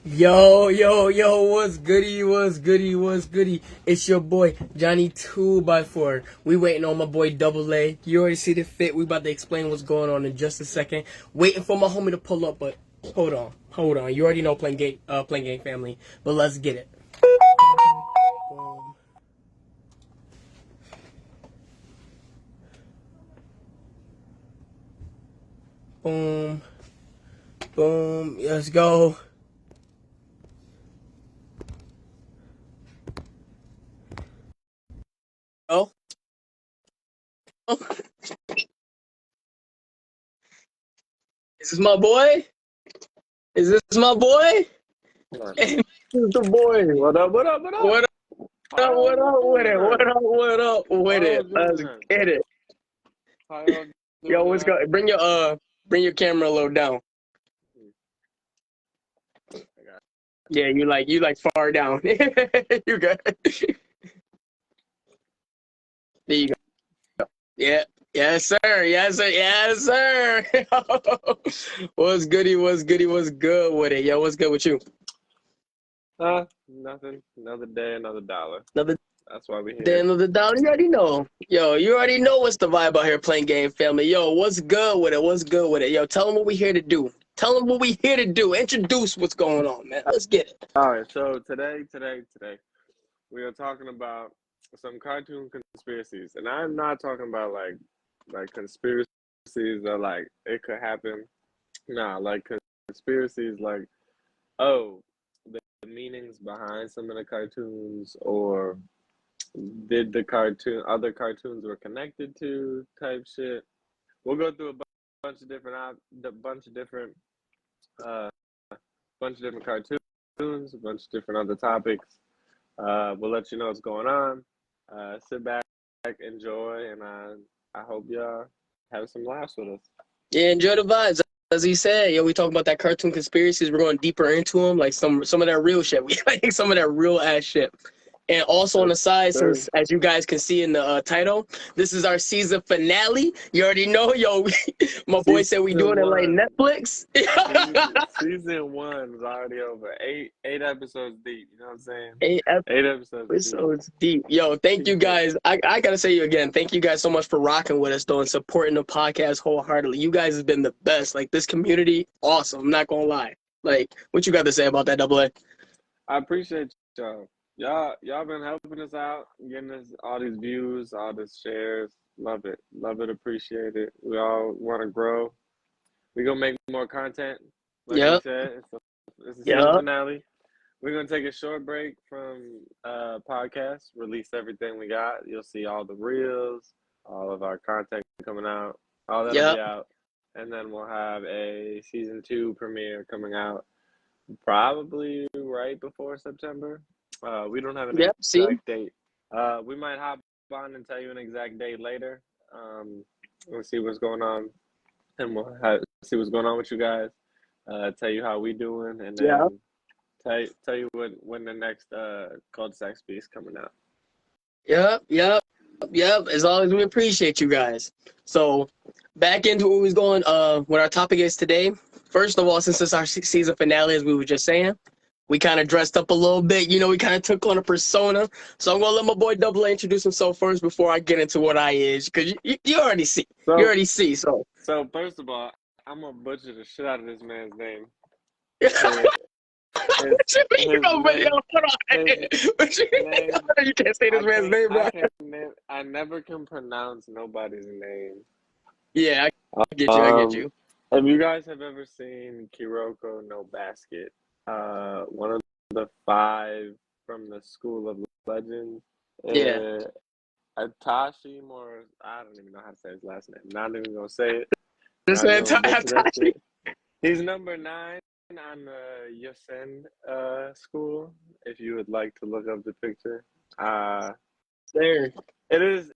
Yo, what's goody, what's goody, what's goody? It's your boy, Johnny 2x4. We waiting on my boy Double A. You already see the fit. We about to explain what's going on in just a second. Waiting for my homie to pull up, but hold on. You already know playing gang family, but let's get it. Boom, boom, let's go. Oh. Is this my boy? Is this my boy? This is the boy. What up? What up? What up? What up? What up with it? What up with it? Let's get it. Yo, what's good? Bring your camera a little down. Yeah, you like far down. You good? There you go. Yeah. Yes, sir. Yes, sir. Yes, sir. What's goody? What's goody? What's good with it? Yo, what's good with you? Nothing. Another day, another dollar. Another That's why we here. day, another dollar. You already know. Yo, you already know what's the vibe out here playing game family. Yo, what's good with it? What's good with it? Yo, tell them what we here to do. Tell them what we here to do. Introduce what's going on, man. Let's get it. All right. So today, we are talking about some cartoon conspiracies, and I'm not talking about like conspiracies that like it could happen. Nah, like conspiracies like, oh, the meanings behind some of the cartoons, or did other cartoons were connected to type shit. We'll go through a bunch of different uh bunch of different cartoons, a bunch of different other topics. We'll let you know what's going on. Sit back, enjoy, and I hope y'all have some laughs with us. Yeah, enjoy the vibes. As he said, yo, we talking about that cartoon conspiracies. We're going deeper into them, like some of that real shit. We like some of that real ass shit. And also on the side, since as you guys can see in the title, this is our season finale. You already know, yo. My boy said we doing it like Netflix. Season 1 is already over. Eight episodes deep. You know what I'm saying? Eight episodes deep. Yo, thank you guys. I gotta say you again. Thank you guys so much for rocking with us though and supporting the podcast wholeheartedly. You guys have been the best. Like this community, awesome. I'm not gonna lie. Like, what you got to say about that, Double A? I appreciate y'all. Y'all been helping us out, getting us all these views, all these shares. Love it, appreciate it. We all want to grow. We gonna make more content, like we said. It's the season finale. We're gonna take a short break from podcast, release everything we got. You'll see all the reels, all of our content coming out, all that'll be out, and then we'll have a season 2 premiere coming out probably right before September. We don't have an exact date. We might hop on and tell you an exact date later. We'll see what's going on, and we'll see what's going on with you guys. Tell you how we doing, and then tell you when the next Cul-de-sac piece coming out. Yep. As always, we appreciate you guys. So back into what was going. What our topic is today. First of all, since it's our season finale, as we were just saying, we kind of dressed up a little bit. You know, we kind of took on a persona. So I'm gonna let my boy Double A introduce himself first before I get into what I is, because you already see. So first of all, I'm gonna butcher the shit out of this man's name. You can't say this man's name, bro. I never can pronounce nobody's name. Yeah, I get you. If you guys have ever seen Kuroko no Basket, one of the 5 from the School of Legends, Atashi I don't even know how to say his last name. Not even gonna say it. This man Atashi. He's number 9 on the Yosen school. If you would like to look up the picture, there. It is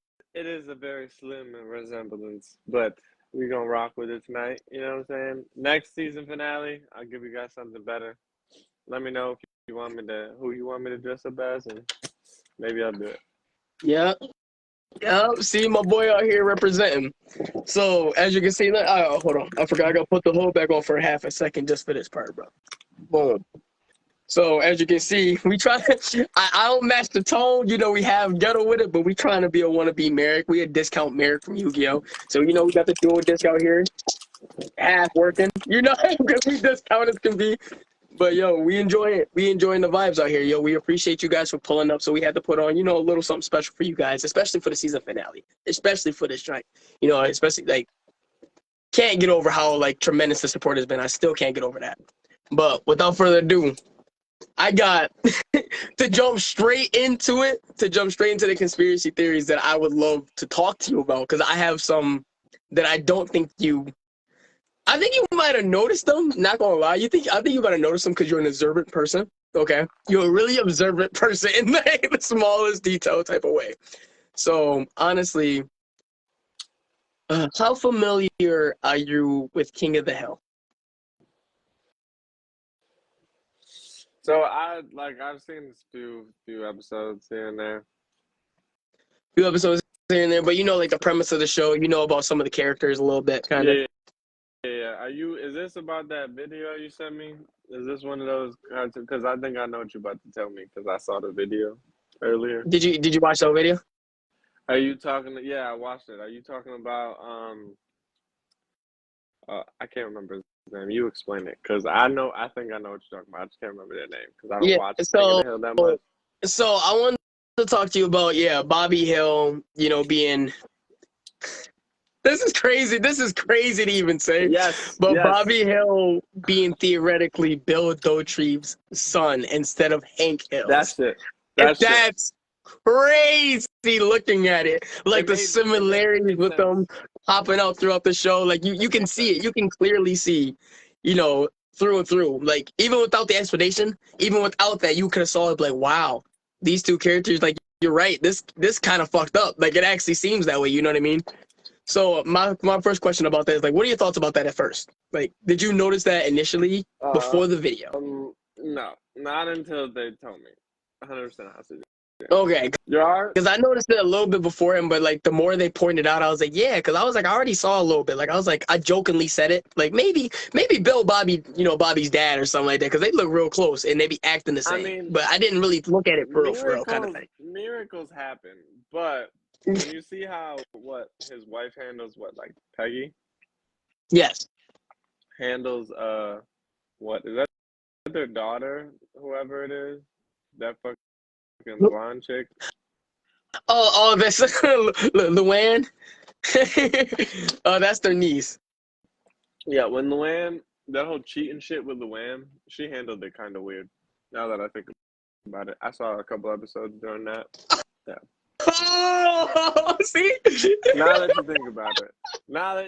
a very slim resemblance, but we're gonna rock with it tonight. You know what I'm saying? Next season finale, I'll give you guys something better. Let me know if you want me to who you want me to dress up as, and maybe I'll do it. Yeah. See my boy out here representing. So as you can see, hold on. I forgot I gotta put the whole back on for half a second just for this part, bro. Boom. So as you can see, we try to. I don't match the tone. You know, we have ghetto with it, but we trying to be a wannabe Merrick. We a discount Merrick from Yu-Gi-Oh. So you know, we got the dual discount here, half working. You know, because we discount as can be. But yo, we enjoy it. We enjoying the vibes out here, yo. We appreciate you guys for pulling up. So we had to put on, you know, a little something special for you guys, especially for the season finale, especially for this joint. You know, especially like can't get over how like tremendous the support has been. I still can't get over that. But without further ado, I got to jump straight into it, to jump straight into the conspiracy theories that I would love to talk to you about, because I have some that I don't think you. I think you might have noticed them. Not gonna lie, I think you might have noticed them because you're an observant person. Okay, you're a really observant person in the smallest detail type of way. So honestly, how familiar are you with King of the Hill? So I've seen a few episodes here and there. Few episodes here and there, but you know, like the premise of the show, you know about some of the characters a little bit, kind of. Yeah. Is this about that video you sent me? Is this one of those? Because I think I know what you're about to tell me because I saw the video earlier. Did you watch that video? Are you talking? Yeah, I watched it. Are you talking about I can't remember his name. You explain it, cause I think I know what you're talking about. I just can't remember their name, cause I don't Yeah. watch King of the Hill that much. So I wanted to talk to you about Bobby Hill. You know, being this is crazy. This is crazy to even say. Yes. But Yes. Bobby Hill being theoretically Bill Dotrieve's son instead of Hank Hill. That's it. That's crazy looking at it. Like the similarities with them popping out throughout the show. Like you can see it. You can clearly see, you know, through and through. Like even without the explanation, even without that, you could have saw it like, wow, these two characters, like you're right. This kind of fucked up. Like it actually seems that way, you know what I mean? So my first question about that is like, what are your thoughts about that at first? Like, did you notice that initially before the video? No, not until they told me. 100% I see. Okay. You're because I noticed it a little bit before him, but like the more they pointed out, I was like, yeah, because I was like, I already saw a little bit. Like I was like, I jokingly said it, like maybe Bill Bobby, you know, Bobby's dad or something like that, because they look real close and they be acting the same. I mean, but I didn't really look at it for real kind of thing. Miracles happen, but when you see how his wife handles like Peggy. Yes. Handles what is that their daughter, whoever it is, that fucking blonde chick. Oh, that's Luann. Oh, that's their niece. Yeah, when Luann, that whole cheating shit with Luann, she handled it kind of weird. Now that I think about it, I saw a couple episodes during that. Yeah. Oh, see? Now that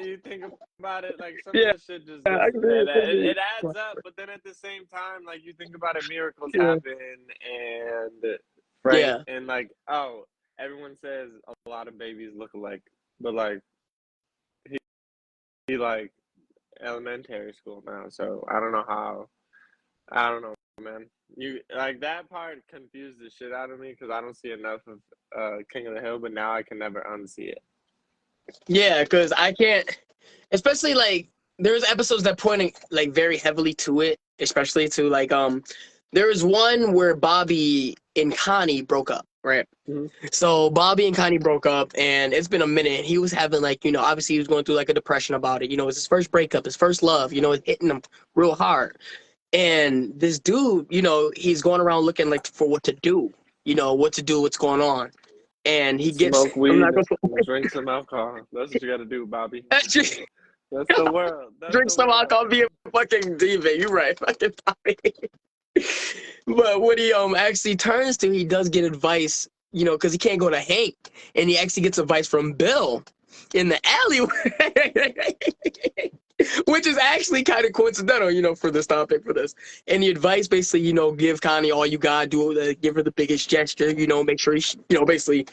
you think about it, like some of the shit just it adds up. But then at the same time, like you think about it, miracles happen, and and like everyone says a lot of babies look alike, but like he like elementary school now, so I don't know, man. You like that part confused the shit out of me because I don't see enough of King of the Hill, but now I can never unsee it. Yeah, because I can't, especially like there's episodes that pointing like very heavily to it, especially to like there was one where Bobby and Connie broke up, right? Mm-hmm. So Bobby and Connie broke up, and it's been a minute. He was having like, you know, obviously he was going through like a depression about it. You know, it's his first breakup, his first love. You know, it's hitting him real hard. And this dude, you know, he's going around looking like for what to do. You know, what to do, what's going on. And he gets smoke weed, drink some alcohol. That's what you got to do, Bobby. That's the world. Drink some alcohol, be a fucking diva. You're right, fucking Bobby. But what he actually turns to, he does get advice, you know, because he can't go to Hank, and he actually gets advice from Bill in the alleyway, which is actually kind of coincidental, you know, for this topic, for this. And the advice basically, you know, give Connie all you got, give her the biggest gesture, you know, make sure you know, basically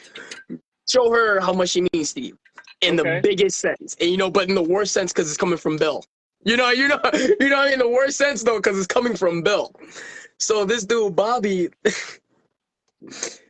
show her how much she means to you in the biggest sense, and you know, but in the worst sense because it's coming from Bill. You know, in the worst sense though, because it's coming from Bill. So this dude Bobby, this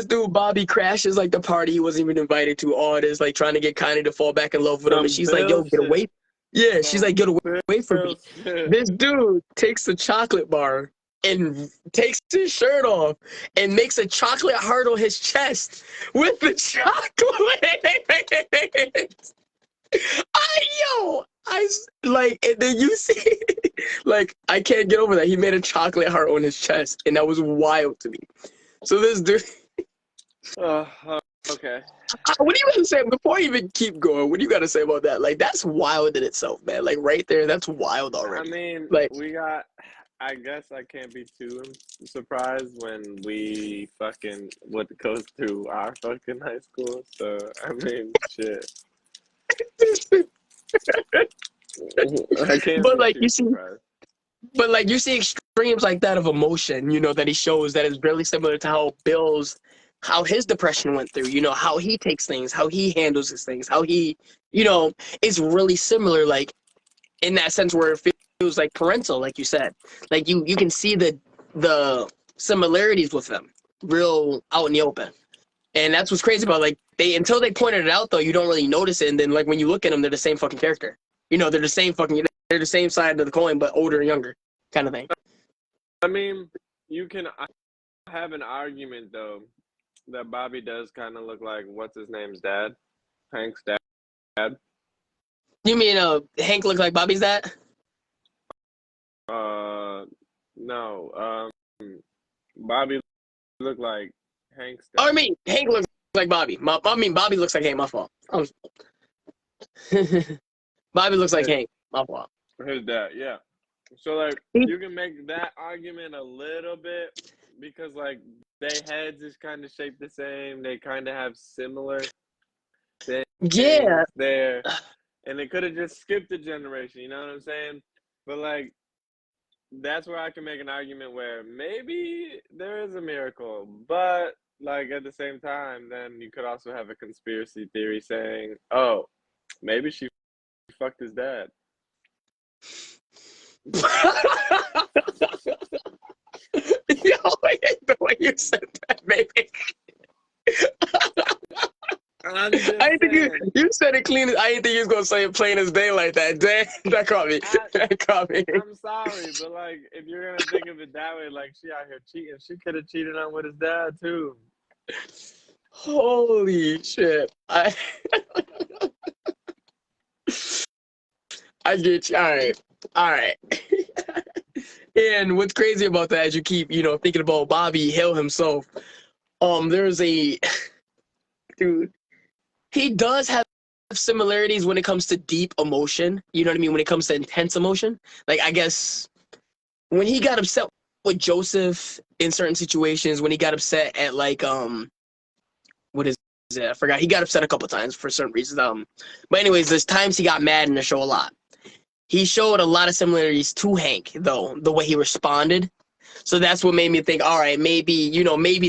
dude Bobby crashes like the party he wasn't even invited to. All this like trying to get Connie to fall back in love with him, and she's like, "Yo, get away!" Yeah, she's like, "Get away from me." This dude takes the chocolate bar and takes his shirt off and makes a chocolate heart on his chest with the chocolate. Like, and then you see, like, I can't get over that. He made a chocolate heart on his chest, and that was wild to me. So this dude, Okay. what do you got to say before you even keep going? What do you got to say about that? Like, that's wild in itself, man. Like, right there, that's wild I already. mean, Like, I guess I can't be too surprised when we fucking what goes through our fucking high school. So, I mean, shit. I can't but be like too you see, surprised. but like you see extremes like that of emotion, that he shows that is really similar to how his depression went through, how he takes things, how he handles his things, how he, is really similar, like in that sense where it feels like parental, like you said. Like you can see the similarities with them real out in the open. And that's what's crazy about, like, until they pointed it out though, you don't really notice it, and then like when you look at them, they're the same fucking character. They're the same side of the coin, but older and younger, kind of thing. I mean, you can have an argument though that Bobby does kind of look like what's his name's dad, Hank's dad. You mean Hank looked like Bobby's dad? No. Bobby looked like Hank's Oh, I dad. mean Hank looks like Bobby. Bobby looks like Hank. My fault. Bobby looks like His, Hank. My fault. his dad, yeah. So like you can make that argument a little bit because like their heads is kind of shaped the same. They kind of have similar Yeah. things there, and they could have just skipped a generation. You know what I'm saying? But like that's where I can make an argument where maybe there is a miracle, but like at the same time, then you could also have a conspiracy theory saying, "Oh, maybe she fucked his dad." Yo, I hate the way you said that, baby. I'm just I didn't think saying. you said it clean. I didn't think you was gonna say it plain as day like that. Damn, that caught me. That caught me. I'm sorry, but like if you're gonna think of it that way, like she out here cheating, she could have cheated on with his dad too. Holy shit! I get you. All right. And what's crazy about that, as you keep, thinking about Bobby Hill himself, there's a dude. He does have similarities when it comes to deep emotion. You know what I mean? When it comes to intense emotion, like I guess when he got upset with Joseph in certain situations, when he got upset at like what is it? I forgot. He got upset a couple times for certain reasons. But anyways, there's times he got mad in the show a lot. He showed a lot of similarities to Hank, though, the way he responded. So that's what made me think, all right, maybe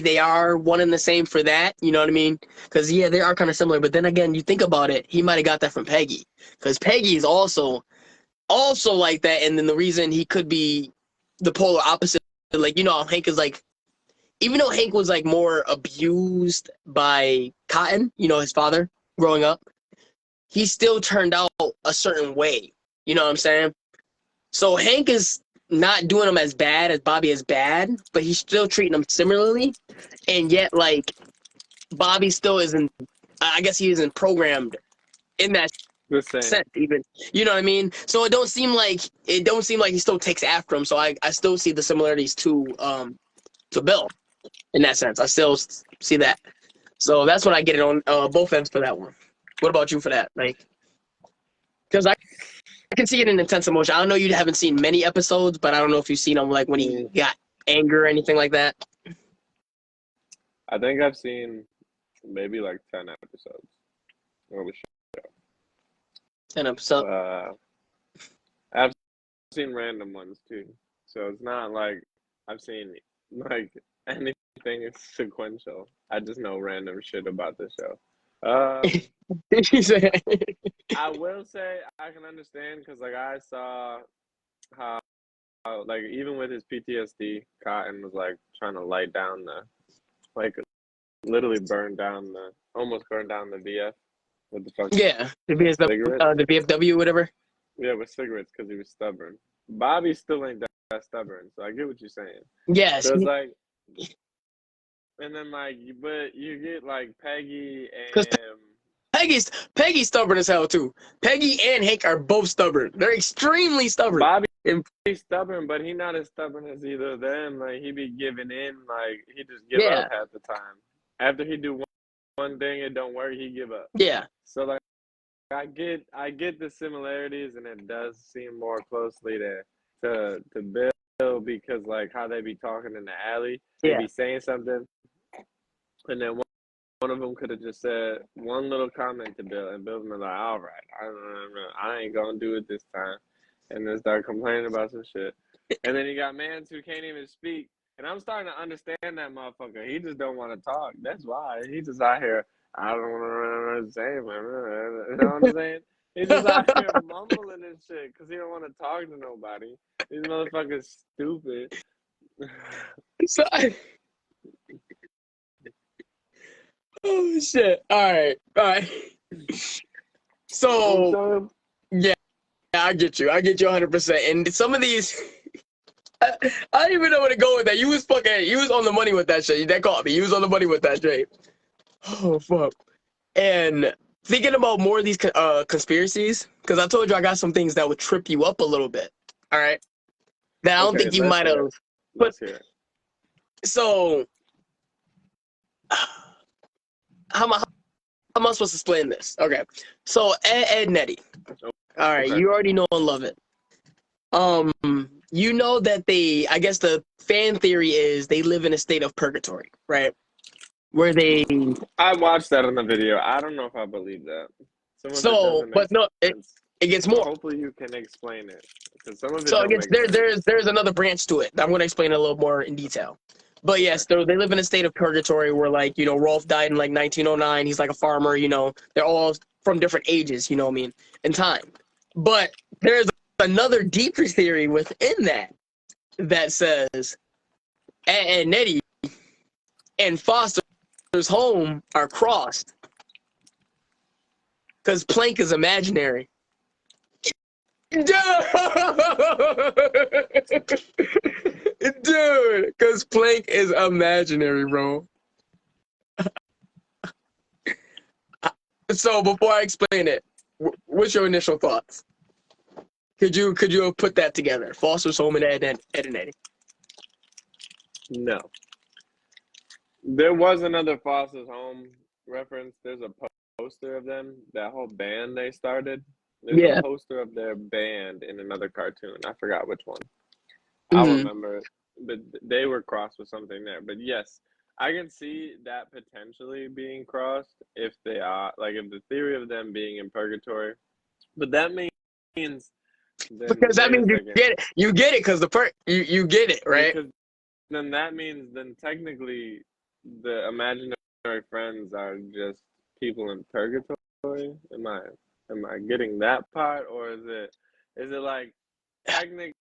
they are one and the same for that. You know what I mean? Because, yeah, they are kind of similar. But then again, you think about it, he might have got that from Peggy. Because Peggy is also like that. And then the reason he could be the polar opposite, like, Hank is like, even though Hank was like more abused by Cotton, his father growing up, he still turned out a certain way. You know what I'm saying? So Hank is not doing him as bad as Bobby is bad, but he's still treating him similarly. And yet, like, Bobby still isn't, I guess he isn't programmed in that The same. sense, even. You know what I mean? So it don't seem like he still takes after him. So I still see the similarities to Bill in that sense. I still see that. So that's what I get it on both ends for that one. What about you for that? Like, because I can see it in intense emotion. I don't know, you haven't seen many episodes, but I don't know if you've seen him like when he got anger or anything like that. I think I've seen maybe like 10 episodes. Of the 10 episodes. show. I've seen random ones too, so it's not like I've seen like anything is sequential. I just know random shit about the show. I will say I can understand because like I saw how like even with his PTSD, Cotton was like trying to light down like literally almost burned down the VF with the fucking Yeah, the cigarette. VFW, whatever. Yeah, with cigarettes because he was stubborn. Bobby still ain't that stubborn. So I get what you're saying. Yes, So it's like, and then like, but you get like Peggy because and Peggy's stubborn as hell too. Peggy and Hank are both stubborn. They're extremely stubborn. Bobby. And, He's stubborn, but he not as stubborn as either of them. Like he be giving in, like he just give yeah, up half the time. After he do one thing, it don't work, he give up. yeah, So like I get the similarities, and it does seem more closely to Bill because like how they be talking in the alley, they yeah. be saying something, and then one of them could have just said one little comment to Bill, and Bill been like, "All right, I ain't gonna do it this time," and then start complaining about some shit. And then you got mans who can't even speak, and I'm starting to understand that motherfucker. He just don't want to talk. That's why he just out here. I don't want to say, you know what I'm saying? He's just out here mumbling and shit because he don't want to talk to nobody. These motherfuckers stupid. So, oh shit! All right. So So yeah, I get you. I get you 100%. And some of these, I don't even know where to go with that. You was on the money with that shit. That caught me. You was on the money with that shit. Oh fuck. And thinking about more of these conspiracies, because I told you I got some things that would trip you up a little bit. All right. That I don't okay, think you let's might hear have. it. But Let's hear it. so, how am I supposed to explain this? Okay. So Ed and Eddie. All right. Okay. You already know and love it. You know that I guess the fan theory is they live in a state of purgatory, right? Where they, I watched that on the video. I don't know if I believe that. Some of it so, doesn't make but no, sense. it gets So more. hopefully you can explain it because some of it So it don't gets make sense. there's another branch to it. I'm going to explain it a little more in detail. But Okay. yes, they live in a state of purgatory where, like, you know, Rolf died in like 1909. He's like a farmer, you know. They're all from different ages, you know what I mean, in time. But there's another deeper theory within that says Ed and Nettie and Foster's home are crossed because Plank is imaginary. Dude, because Plank is imaginary, bro. So before I explain it, what's your initial thoughts? Could you have put that together? Foster's home and Ed and Eddie. No. There was another Foster's Home reference. There's a poster of them, that whole band they started. There's a Yeah. poster of their band in another cartoon. I forgot which one. I'll Mm-hmm. remember it. But they were crossed with something there. But yes, I can see that potentially being crossed if they are, like, if the theory of them being in purgatory. But that means, then Because that wait a means second. you get it because you get it, right? Because then that means then technically the imaginary friends are just people in purgatory. Am I getting that part, or is it like technically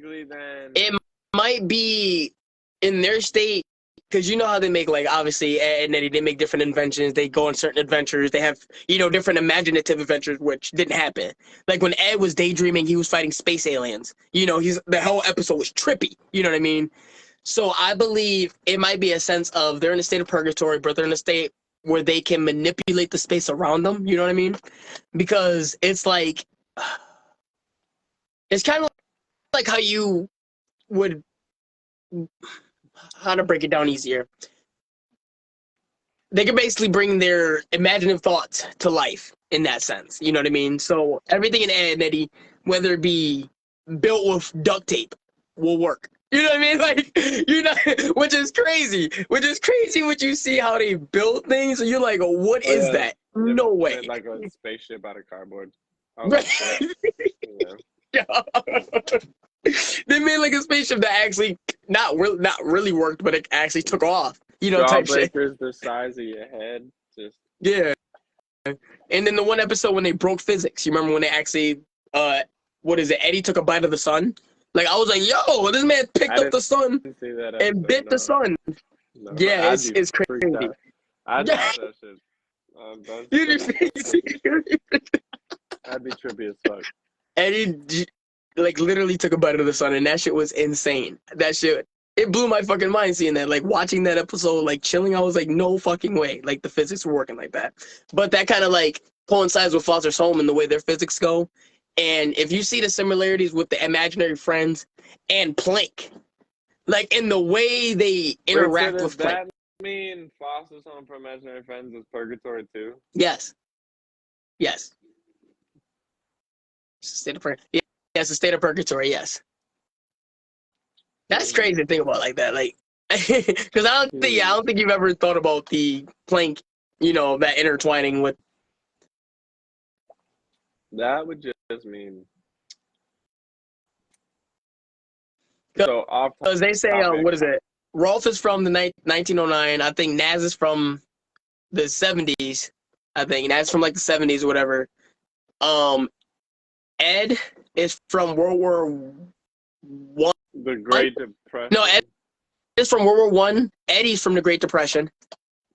then? It might be in their state because you know how they make, like, obviously Ed and Eddie, they make different inventions. They go on certain adventures. They have, you know, different imaginative adventures, which didn't happen. Like when Ed was daydreaming, he was fighting space aliens. You know, the whole episode was trippy. You know what I mean? So I believe it might be a sense of they're in a state of purgatory, but they're in a state where they can manipulate the space around them. You know what I mean? Because it's like, it's kind of like how you would, how to break it down easier. They can basically bring their imaginative thoughts to life in that sense. You know what I mean? So everything in Ed and Eddie, whether it be built with duct tape, will work. You know what I mean? Like, you know, which is crazy. Which is crazy when you see how they build things. And you're like, what Oh is yeah, that? they No way. made like a spaceship out of cardboard. I was Right. like, shit. Yeah. They made like a spaceship that actually not really worked, but it actually took off. You know, type shit. Jawbreakers the size of your head. Just Yeah. And then the one episode when they broke physics, you remember when they actually, what is it? Eddie took a bite of the sun. Like I was like, yo, this man picked I up the sun didn't see that and episode. bit the No, sun. no, Yeah, I'd be it's freaked crazy. out. I'd Yeah. watch that shit. You That's just trippy. I'd be trippy as fuck. Eddie like literally took a bite of the sun, and that shit was insane. That shit, it blew my fucking mind seeing that. Like watching that episode, like chilling, I was like, no fucking way. Like the physics were working like that. But that kind of like coincides with Foster's Home and the way their physics go. And if you see the similarities with the imaginary friends and Plank, like in the way they Wait, so interact does with Plank. that mean Foster's Home for Imaginary Friends is purgatory too? Yes. Yes. It's a state of yeah, it's a state of purgatory, yes. That's crazy to think about like that. Like because I don't think you've ever thought about the Plank, you know, that intertwining with That would just mean so off because they say topic. what is it? Rolf is from the 1909. I think Naz is from the 70s. I think Naz from like the 70s or whatever. Ed is from World War One. The Great Depression. No, Ed is from World War One. Eddie's from the Great Depression.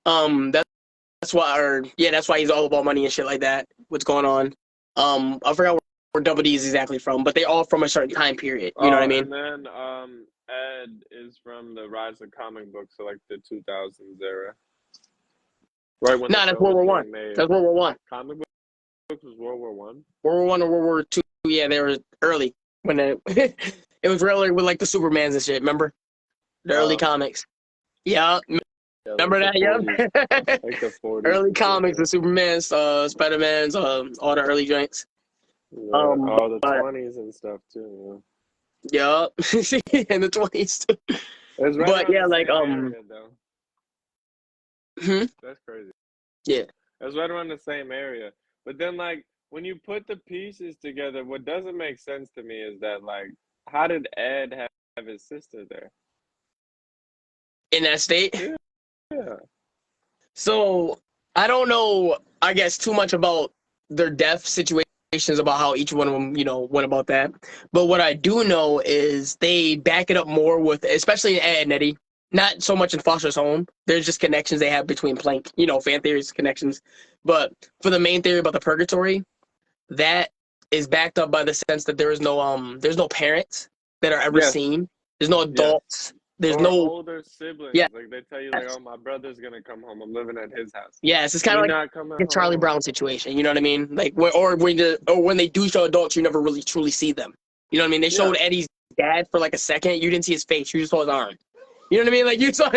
That's why, that's why he's all about money and shit like that. What's going on? I forgot where Double D is exactly from, but they all from a certain time period. You know what I mean? And then Ed is from the rise of comic books, so like the 2000s era. Right when that's World War One. That's World War One. Comic books was World War One. World War One or World War Two? Yeah, they were early when it was really with like the Supermans and shit. Remember the early comics? Yeah. Remember like that? Yeah. Like the 40s. Early comics, the Supermans, Spider-Mans, all the early joints. Yeah, all the 20s and stuff too. Yeah, in the 20s too. Right, but yeah, like area, that's crazy. Yeah, that's right around the same area. But then, like, when you put the pieces together, what doesn't make sense to me is that, like, how did Ed have his sister there in that state? Yeah. So I don't know, I guess, too much about their death situations, about how each one of them, you know, went about that. But what I do know is they back it up more with, especially in Ed and Eddie, not so much in Foster's Home. There's just connections they have between Plank, you know, fan theories, connections. But for the main theory about the purgatory, that is backed up by the sense that there's no parents that are ever seen. There's no adults. There's no older siblings. Yeah. Like they tell you, like, oh, my brother's gonna come home. I'm living at his house. Yes, it's kind of like a Charlie Brown situation. You know what I mean? Like, when they do show adults, you never really truly see them. You know what I mean? They showed Eddie's dad for like a second. You didn't see his face. You just saw his arm. You know what I mean? Like you saw,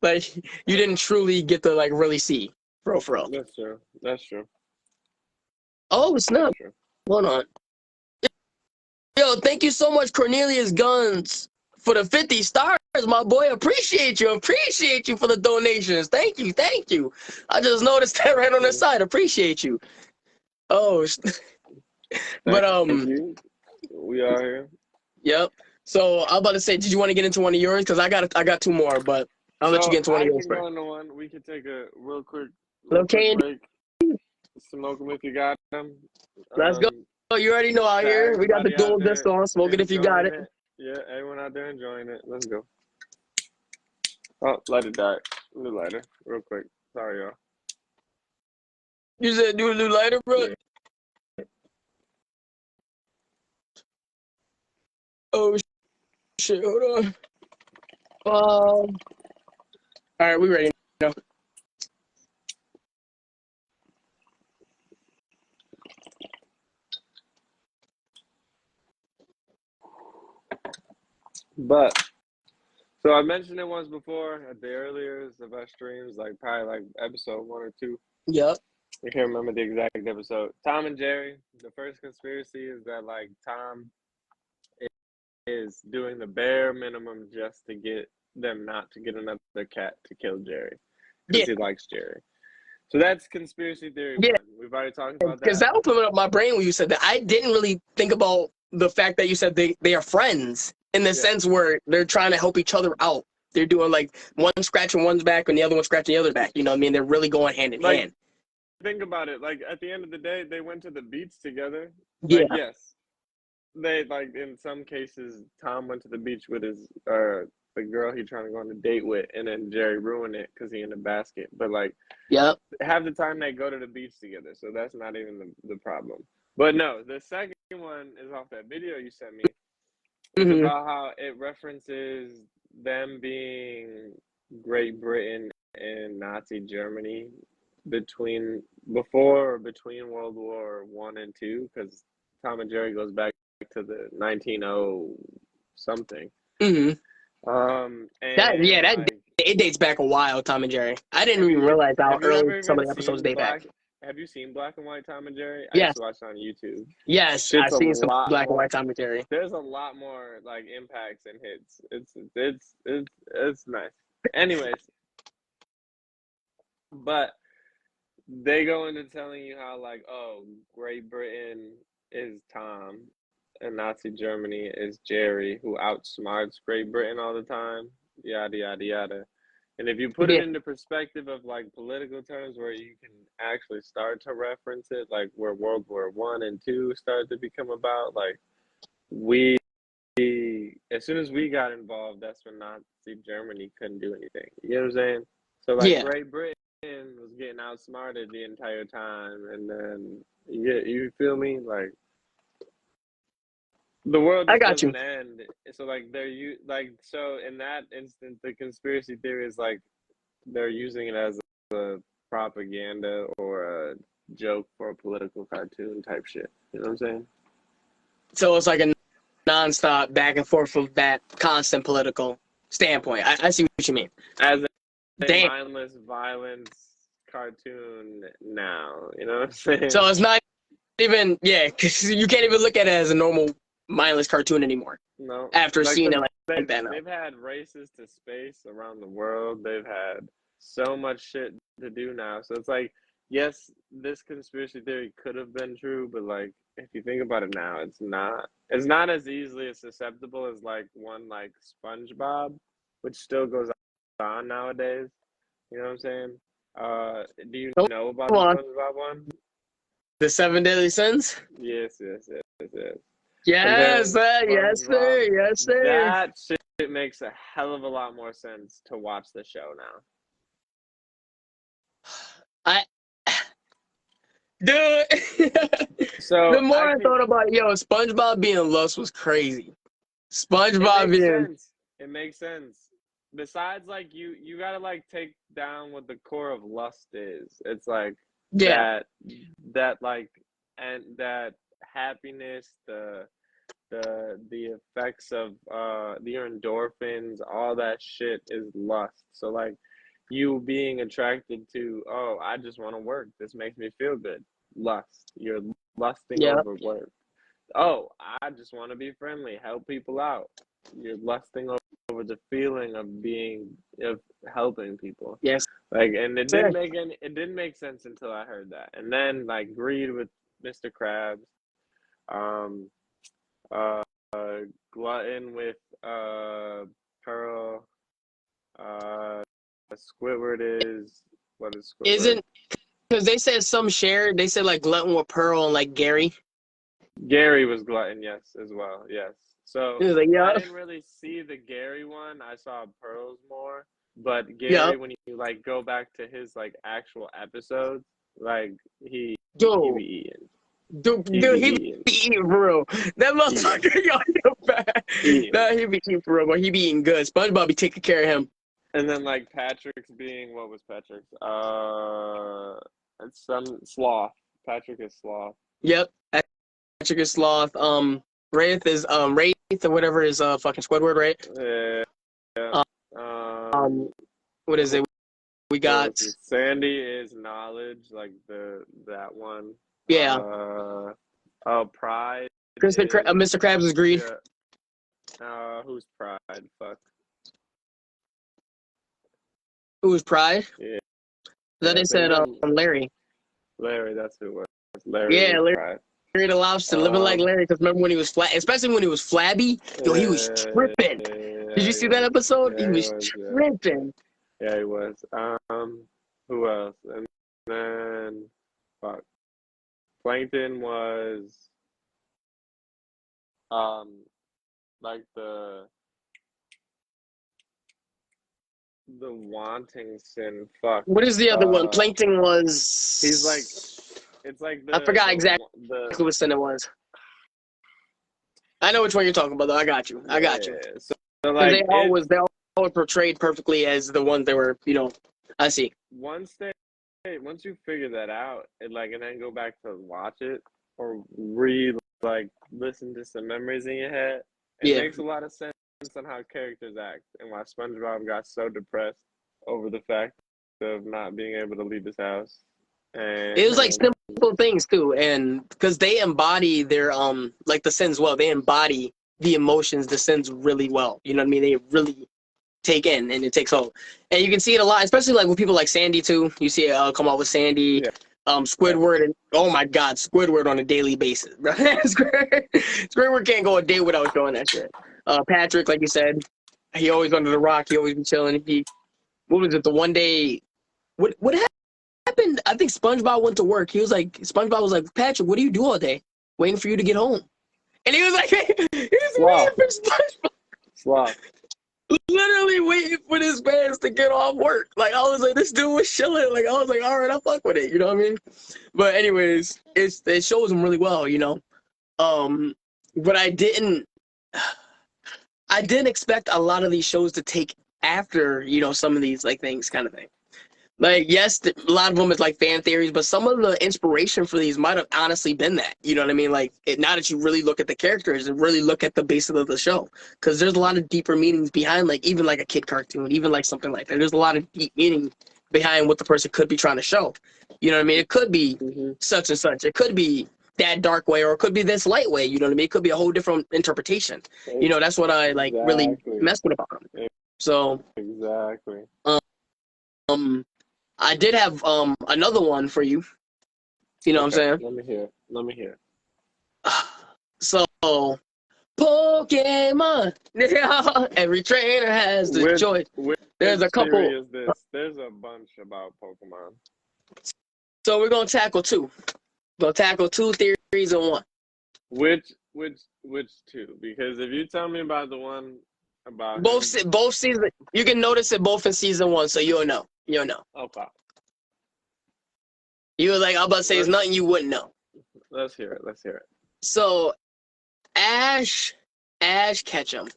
like you didn't truly get to like really see, for real. That's true. That's true. Oh snap! Hold on. Yo, thank you so much, Cornelius Guns, for the 50 stars, my boy. Appreciate you for the donations. Thank you. I just noticed that right on the side. Appreciate you. Oh, but Thank you. We are here. Yep. So I'm about to say, did you want to get into one of yours? Because I got two more, but I'll let you get into one of yours first. One. We could take a real quick break. Smoke them if you got them. Let's go. You already know out here. We got the dual disc on. Smoke it if you got it. Yeah, everyone out there enjoying it. Let's go. Oh, let it die. New lighter, real quick. Sorry, y'all. You said do a new lighter, bro? Yeah. Oh, shit. Hold on. All right, we ready now. But so I mentioned it once before at the earliest of our streams, like probably like episode 1 or 2. Yep. I can't remember the exact episode. Tom and Jerry. The first conspiracy is that like Tom is doing the bare minimum just to get them not to get another cat to kill Jerry because he likes Jerry. So that's conspiracy theory 1. We've already talked about that. Because that was coming up my brain when you said that. I didn't really think about the fact that you said they are friends in the sense where they're trying to help each other out. They're doing like one scratching one's back and the other one scratching the other back. You know what I mean? They're really going hand in hand. Think about it. Like at the end of the day, they went to the beach together. Yeah. Like, yes. They like in some cases, Tom went to the beach with his the girl he trying to go on a date with, and then Jerry ruined it because he in the basket. But like, half the time they go to the beach together, so that's not even the problem. But no, the second one is off that video you sent me. It's Mm-hmm. about how it references them being Great Britain and Nazi Germany between World War One and Two, because Tom and Jerry goes back to the 1900 something. Mm-hmm. And like, it dates back a while. Tom and Jerry. I didn't even realize how have you early ever some of even the episodes seen date back. Have you seen Black and White Tom and Jerry? I Yes. used to watch it on YouTube. Yes, Shit's I've seen some lot Black and more- White Tom and Jerry. There's a lot more like impacts and hits. It's nice. Anyways, but they go into telling you how like, oh, Great Britain is Tom and Nazi Germany is Jerry, who outsmarts Great Britain all the time. Yada yada yada. And if you put it into perspective of like political terms where you can actually start to reference it, like where World War One and Two started to become about, like as soon as we got involved, that's when Nazi Germany couldn't do anything. You know what I'm saying? So like Great Britain was getting outsmarted the entire time, and then you feel me? Like the world just doesn't end. So like so in that instance, the conspiracy theory is like they're using it as a propaganda or a joke for a political cartoon type shit. You know what I'm saying? So it's like a non-stop back and forth of that constant political standpoint. I see what you mean. As a mindless violence cartoon now. You know what I'm saying? So it's not even, because you can't even look at it as a normal mindless cartoon anymore. No. After seeing it like that now. They've had races to space around the world. They've had so much shit to do now. So it's like, yes, this conspiracy theory could have been true, but like if you think about it now, it's not as easily as susceptible as like one like SpongeBob, which still goes on nowadays. You know what I'm saying? Do you know about the SpongeBob one? The 7 Deadly Sins? Yes. Yes, sir. Yes, sir. That shit makes a hell of a lot more sense to watch the show now. Dude. So the more I thought about SpongeBob being lost was crazy. SpongeBob being it makes sense. Besides, like you gotta like take down what the core of lust is. It's like that like, and that happiness, the effects of the endorphins, all that shit is lust. So like you being attracted to, oh, I just want to work, this makes me feel good. Lust. You're lusting over work. Oh, I just want to be friendly, help people out. You're lusting over the feeling of helping people. Yes. Like, and it didn't make sense until I heard that. And then like greed with Mr. Krabs, glutton with Pearl, Squidward is what is Squidward? Isn't because they said they said like glutton with Pearl and like Gary. Gary was glutton, yes, as well, yes. So like, I didn't really see the Gary one. I saw Pearl's more, but Gary, when you like go back to his like actual episodes, like he be eating. Dude, he be eating for real. That motherfucker, you're bad. Nah, he be eating for real, but he be eating good. SpongeBob be taking care of him. And then like Patrick's being, what was Patrick's? It's some sloth. Patrick is sloth. Yep. Patrick is sloth. Wraith is Wraith or whatever is fucking Squidward, right? Yeah. What is it? We got Sandy is knowledge, like that one. Yeah. Pride. Mr. Krabs is greed. Yeah. Who's Pride? Fuck. Who's Pride? Yeah. Then they said Larry. Larry, that's who it was. Larry. Yeah, Larry the Lobster, living like Larry. Because remember when he was flat, especially when he was flabby, he was tripping. Did you see that episode? Yeah, he was tripping. Yeah, he was. Who else? And then, fuck. Plankton was, like the wanting sin. Fuck. What is the other one? Plankton was. He's like, it's like I forgot exactly what sin it was. I know which one you're talking about, though. I got you. I got you. Yeah. So Because like they always portrayed perfectly as the ones they were, I see. once you figure that out and then go back to watch it or listen to some memories in your head, it Yeah. makes a lot of sense on how characters act and why SpongeBob got so depressed over the fact of not being able to leave his house. It was like And simple things too, and because they embody their like the sins well, they embody the emotions, the sins really well. You know what I mean? They really take in and it takes hold, and you can see it a lot, especially like with people like Sandy too. You see it come out with Sandy, yeah, Squidward, and oh my God, Squidward on a daily basis, bro. Squidward can't go a day without showing that shit. Patrick, like you said, he always under the rock. He always be chilling. What was it? The one day, what happened? I think SpongeBob went to work. SpongeBob was like, Patrick, what do you do all day? Waiting for you to get home. And he was like, he was sloth, waiting for SpongeBob, sloth. literally waiting for this man to get off work. Like, I was like, this dude was chilling. Like, I was like, all right, I fuck with it. You know what I mean? But anyways, it shows him really well. But I didn't expect a lot of these shows to take after, some of these like things kind of thing. Like, yes, a lot of them is like fan theories, but some of the inspiration for these might have honestly been that. You know what I mean? Like, now that you really look at the characters and really look at the basis of the show, because there's a lot of deeper meanings behind, like, even like a kid cartoon, even like something like that. There's a lot of deep meaning behind what the person could be trying to show. You know what I mean? It could be such and such. It could be that dark way, or it could be this light way. You know what I mean? It could be a whole different interpretation. That's what I like really messed with about them. So Exactly. um. I did have another one for you. You know what I'm saying? Let me hear. So Pokemon. Every trainer has the choice. There's a couple. Theory is this? There's a bunch about Pokemon. So we're gonna tackle two. We'll tackle two theories in one. Which two? Because if you tell me about the one about both seasons, you can notice it both in season one, so you'll know. You'll know. Okay. You were like, I'm about to say it's nothing you wouldn't know. Let's hear it. So Ash Ketchum.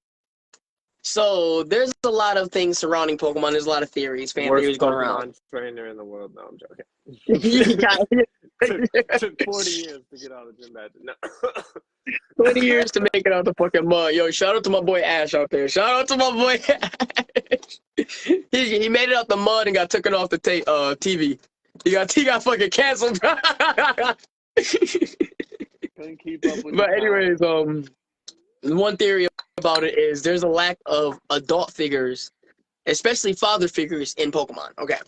So there's a lot of things surrounding Pokemon. There's a lot of theories, theories going around. Trainer in the world. No, I'm joking. Took 40 years to get out of gym magic. No. 20 years to make it out the fucking mud. Yo, shout out to my boy Ash out there. Shout out to my boy Ash. He made it out the mud and got taken off the TV. He got fucking canceled. Couldn't keep up with. But anyways, one theory about it is there's a lack of adult figures, especially father figures in Pokemon. Okay.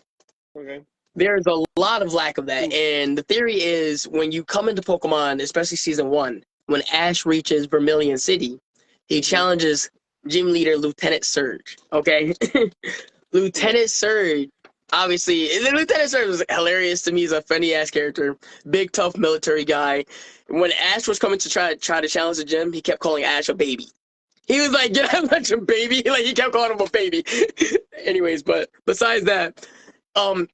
There's a lot of lack of that, and the theory is when you come into Pokemon, especially season 1, when Ash reaches Vermilion City, he challenges gym leader Lieutenant Surge. Okay. Lieutenant Surge. Obviously, Lieutenant Surge was hilarious to me. He's a funny-ass character. Big, tough military guy. When Ash was coming to try to challenge the gym, he kept calling Ash a baby. He was like, get out of a baby. Like, he kept calling him a baby. Anyways, but besides that,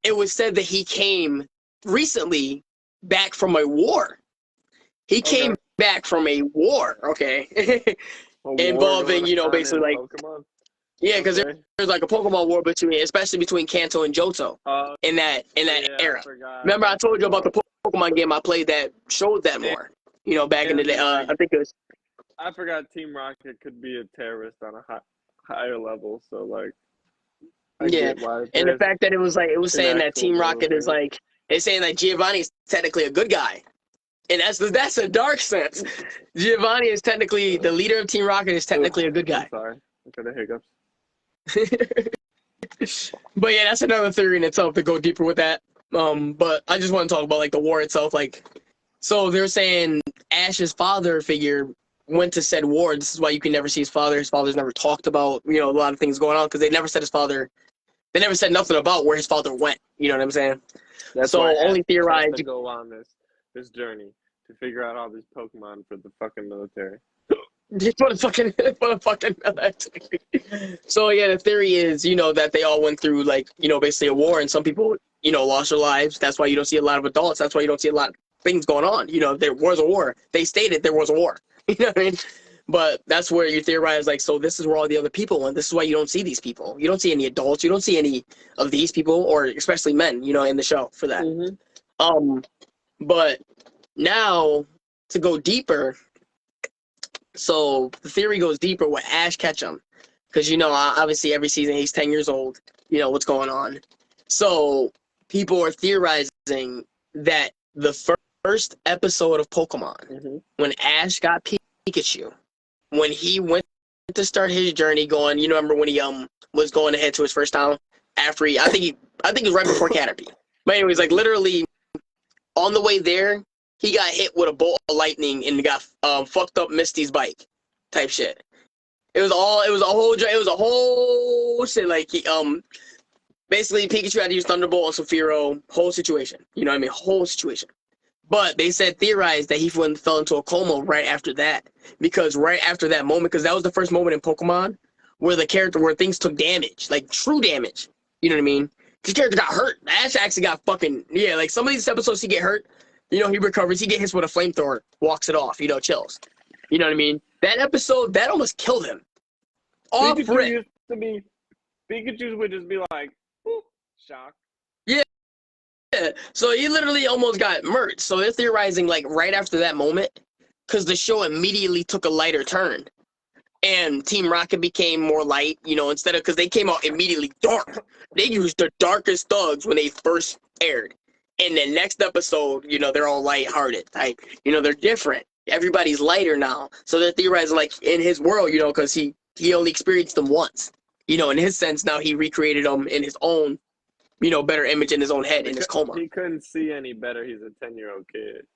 it was said that he came recently back from a war. He came back from a war, involving, basically like... Pokemon? Yeah, because there's like a Pokemon war especially between Kanto and Johto in that era. Remember, I told you about the Pokemon game I played that showed that more. Back in the day. I think it was. I forgot Team Rocket could be a terrorist on a higher level. So like. And the fact that it was saying that Team Rocket is like, it's saying that Giovanni's technically a good guy. And that's a dark sense. Giovanni is technically the leader of Team Rocket. Is technically a good guy. I'm sorry, I got the hiccups. But yeah, that's another theory in itself to go deeper with that. But I just want to talk about like the war itself. Like, so they're saying Ash's father figure went to said war. This is why you can never see his father. His father's never talked about a lot of things going on because they never said his father. They never said nothing about where his father went. You know what I'm saying? That's so why only theorized to go on this journey to figure out all these Pokemon for the fucking military. For the fucking military. So yeah, the theory is, that they all went through basically a war, and some people, lost their lives. That's why you don't see a lot of adults. That's why you don't see a lot of things going on. There was a war. They stated there was a war. You know what I mean? But that's where you theorize, like, so this is where all the other people went. This is why you don't see these people. You don't see any adults. You don't see any of these people, or especially men, in the show for that. But now to go deeper, so the theory goes deeper with Ash Ketchum, because obviously every season he's 10 years old. You know what's going on. So people are theorizing that the first episode of Pokemon, when Ash got Pikachu, when he went to start his journey going, remember when he was going to head to his first town after I think it was right before Caterpie. But anyways, like literally on the way there, he got hit with a bolt of lightning and got fucked up Misty's bike type shit. It was a whole shit. Like he, basically Pikachu had to use Thunderbolt on Saphiro, whole situation. You know what I mean? Whole situation. But they theorized that he fell into a coma right after that. Because right after that moment, because that was the first moment in Pokemon where things took damage, like true damage. You know what I mean? His character got hurt. Ash actually got like some of these episodes he get hurt, he recovers, he get hit with a flamethrower, walks it off, chills. You know what I mean? That episode, that almost killed him. Pikachu would just be like, boop, shock. Yeah. So he literally almost got murked. So they're theorizing like right after that moment, because the show immediately took a lighter turn. And Team Rocket became more light, instead of, because they came out immediately dark. They used the darkest thugs when they first aired. And the next episode, they're all lighthearted. Like, they're different. Everybody's lighter now. So they're theorizing, like, in his world, because he only experienced them once. In his sense, now he recreated them in his own, better image in his own head, in his coma. He couldn't see any better. He's a 10-year-old kid.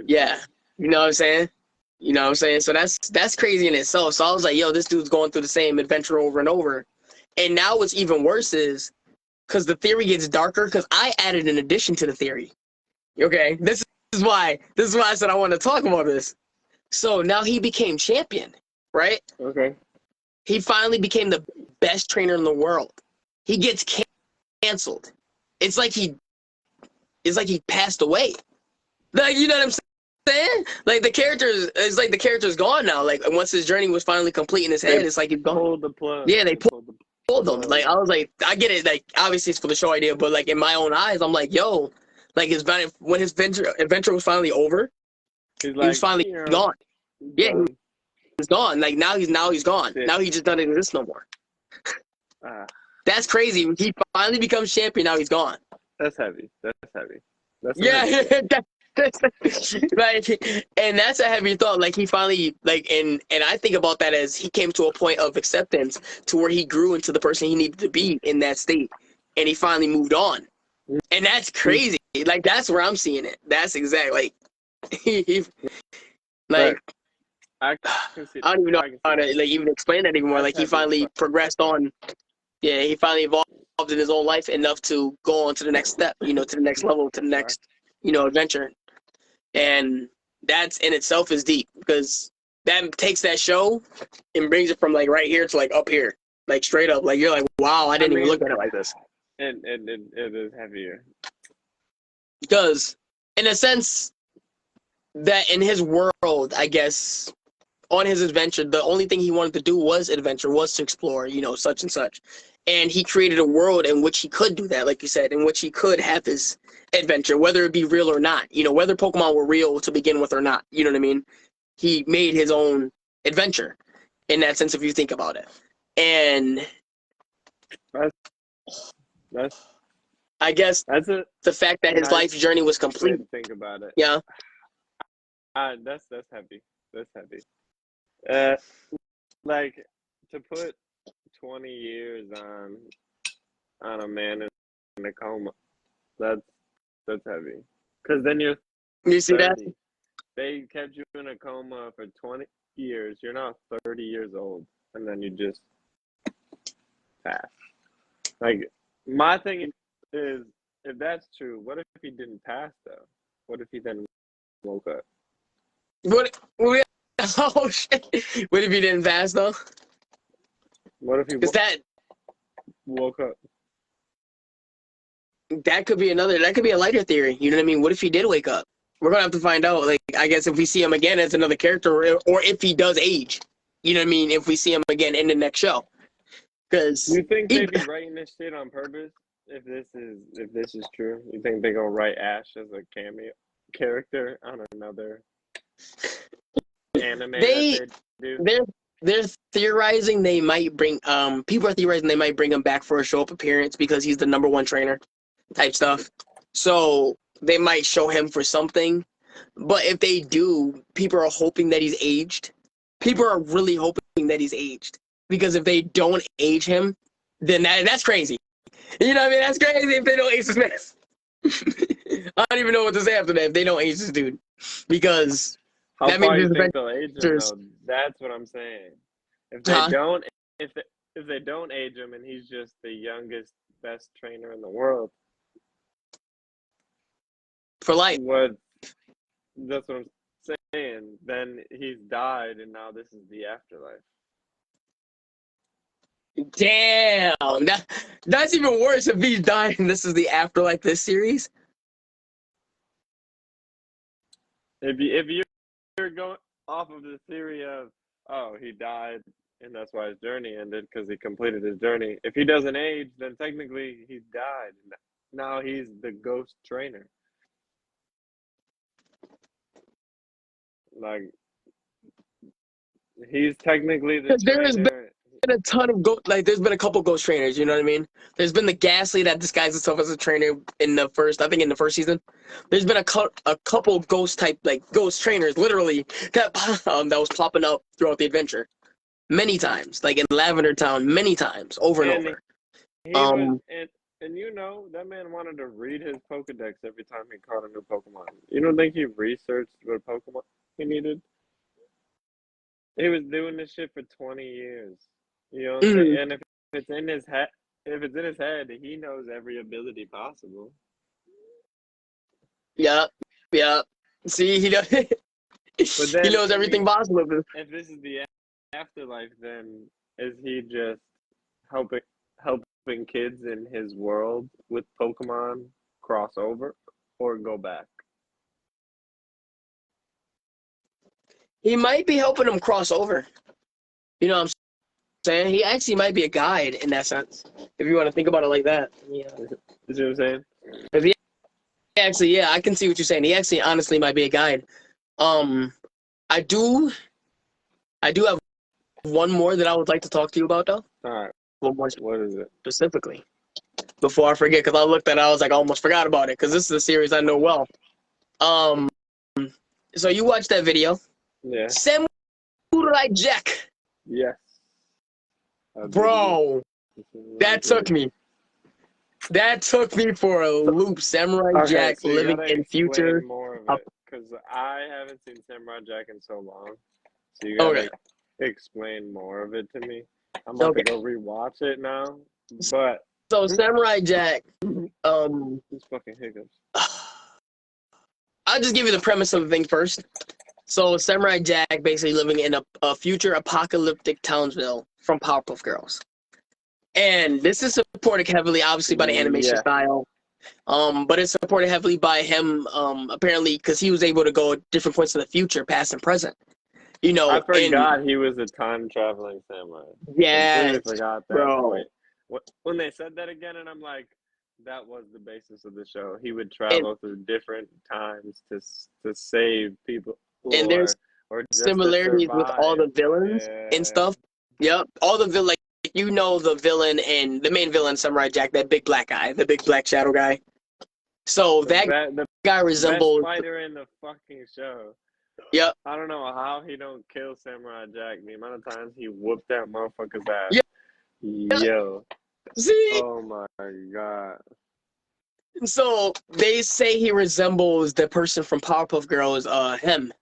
Yeah. You know what I'm saying? So that's crazy in itself. So I was like, yo, this dude's going through the same adventure over and over. And now what's even worse is, because the theory gets darker, because I added an addition to the theory. Okay? This is why I said I want to talk about this. So now he became champion, right? Okay. He finally became the best trainer in the world. He gets canceled. It's like he passed away. Like, you know what I'm saying? Like the character's gone now. Like once his journey was finally complete in his head, it's like he's gone. Pulled the plug. Yeah, they pulled them. Like I was like, I get it. Like obviously it's for the show idea, but like in my own eyes, I'm like, yo, like when his adventure was finally over, he was finally gone. Yeah, he's gone. Like now he's gone. Yeah. Now he just doesn't exist no more. That's crazy. He finally becomes champion. Now he's gone. That's heavy. Like, and that's a heavy thought. Like he finally, like, and I think about that as he came to a point of acceptance to where he grew into the person he needed to be in that state, and he finally moved on. And that's crazy. Like that's where I'm seeing it. That's exactly like I don't even know how to like even explain that anymore. Like he finally progressed on. Yeah, he finally evolved in his own life enough to go on to the next step, to the next level, to the next, adventure. And that's in itself is deep, because that takes that show and brings it from like right here to like up here, like straight up. Like you're like, wow, I didn't even look at it like this. And it is heavier. Because in a sense that in his world, I guess, on his adventure, the only thing he wanted to do was adventure, was to explore, such and such. And he created a world in which he could do that, like you said, in which he could have his adventure, whether it be real or not, whether Pokemon were real to begin with or not, you know what I mean? He made his own adventure in that sense, if you think about it. And I guess the fact that his life journey was complete. Think about it. Yeah. That's heavy. That's heavy. Like to put 20 years on a man in a coma, that's heavy. Because then you see 30. That they kept you in a coma for 20 years. You're now 30 years old, and then you just pass. Like my thing is, if that's true, what if he didn't pass though? What if he then woke up? Oh shit! What if he didn't pass though? What if he woke up? That could be a lighter theory. You know what I mean? What if he did wake up? We're gonna have to find out. Like, I guess if we see him again as another character, or if he does age, you know what I mean? If we see him again in the next show, because You think they be writing this shit on purpose? If this is true, you think they gonna write Ash as a cameo character on another anime they that they do? they're theorizing they might bring people are theorizing they might bring him back for a show up appearance because he's the #1 trainer type stuff. So they might show him for something. But if they do, people are hoping that he's aged. People are really hoping that he's aged. Because if they don't age him, then that's crazy. You know what I mean? That's crazy if they don't age this man. I don't even know what to say after that if they don't age this dude. Because How that far means you there's think they'll age him adventures. though? That's what I'm saying. If they Huh? don't, if they don't age him and he's just the youngest, best trainer in the world, For life. what? That's what I'm saying. Then he's died, and now this is the afterlife. Damn. That's even worse if he's dying and this is the afterlife this series. If you're going off of the theory of, oh, he died and that's why his journey ended because he completed his journey. If he doesn't age, then technically he's died. Now he's the ghost trainer. Like, he's technically the Because there has been trainer. a ton of there's been a couple ghost trainers, you know what I mean? There's been the Ghastly that disguised itself as a trainer in the first season. There's been a couple ghost trainers literally that was popping up throughout the adventure many times, like in Lavender Town, many times over and over. He was, and you know, that man wanted to read his Pokedex every time he caught a new Pokemon. You don't think he researched what Pokemon he needed? He was doing this shit for 20 years. You know what I'm saying? And if it's in his head, he knows every ability possible. Yeah. See, he does. But then, he knows everything possible. If this is the afterlife, then is he just helping kids in his world with Pokemon cross over or go back? He might be helping them cross over. You know what I'm saying? He actually might be a guide in that sense, if you want to think about it like that. Yeah. You see what I'm saying? Actually, yeah, I can see what you're saying. He actually honestly might be a guide. I do have one more that I would like to talk to you about, though. All right. One more What is it? specifically. Before I forget, because I looked at it, I was like, I almost forgot about it, because this is a series I know well. So you watched that video. Yeah. Samurai Jack. Yes. Bro, that took me. That took me for a loop. Samurai Jack so living in future. More of it, because I haven't seen Samurai Jack in so long. So you gotta explain more of it to me. I'm about to go rewatch it now. But so Samurai Jack, these fucking hiccups. I'll just give you the premise of the thing first. So Samurai Jack basically living in a future apocalyptic Townsville from Powerpuff Girls. And this is supported heavily, obviously, by the animation style. But it's supported heavily by him, apparently, because he was able to go at different points in the future, past and present. You know, I forgot he was a time-traveling samurai. Yeah, I completely forgot that. bro. When they said that again, and I'm like, that was the basis of the show. He would travel through different times to save people. And there's similarities with all the villains and stuff. Yep, all the villains. Like, you know, the villain and the main villain, Samurai Jack, that big black guy, the big black shadow guy. So the guy resembles best fighter in the fucking show. Yep. I don't know how he don't kill Samurai Jack. The amount of times he whooped that motherfucker's ass. Yep. Yo. See? Oh my god. So they say he resembles the person from Powerpuff Girls, him,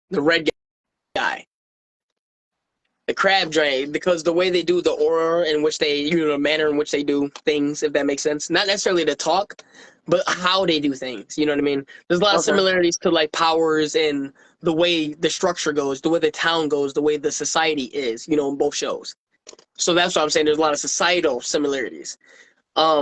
the red guy, the crab drain, because the way they do the aura in which they, the manner in which they do things, if that makes sense. Not necessarily the talk, but how they do things. You know what I mean? There's a lot of similarities to like powers and the way the structure goes, the way the town goes, the way the society is. You know, in both shows. So that's what I'm saying. There's a lot of societal similarities. A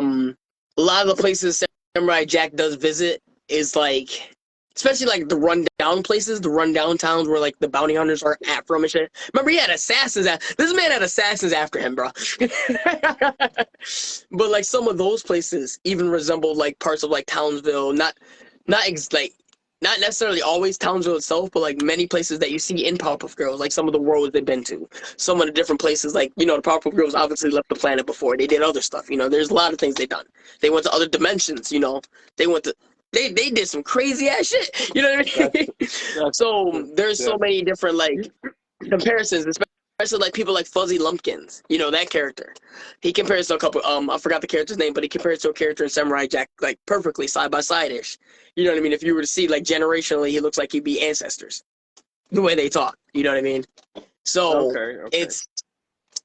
lot of the places Samurai Jack does visit is like especially like the rundown places, the rundown towns where like the bounty hunters are at from and shit. Remember, he had assassins. This man had assassins after him, bro. But like some of those places even resemble like parts of like Townsville, like not necessarily always Townsville itself, but like many places that you see in Powerpuff Girls, like some of the worlds they've been to, some of the different places. Like the Powerpuff Girls obviously left the planet before they did other stuff. There's a lot of things they done. They went to other dimensions. They went to they did some crazy ass shit. You know what I mean? That's So true. there's Yeah. so many different like comparisons, especially like people like Fuzzy Lumpkins. That character. He compares to a couple. I forgot the character's name, but he compares to a character in Samurai Jack, like perfectly side by side ish. You know what I mean? If you were to see like generationally, he looks like he'd be ancestors. The way they talk. You know what I mean? So Okay.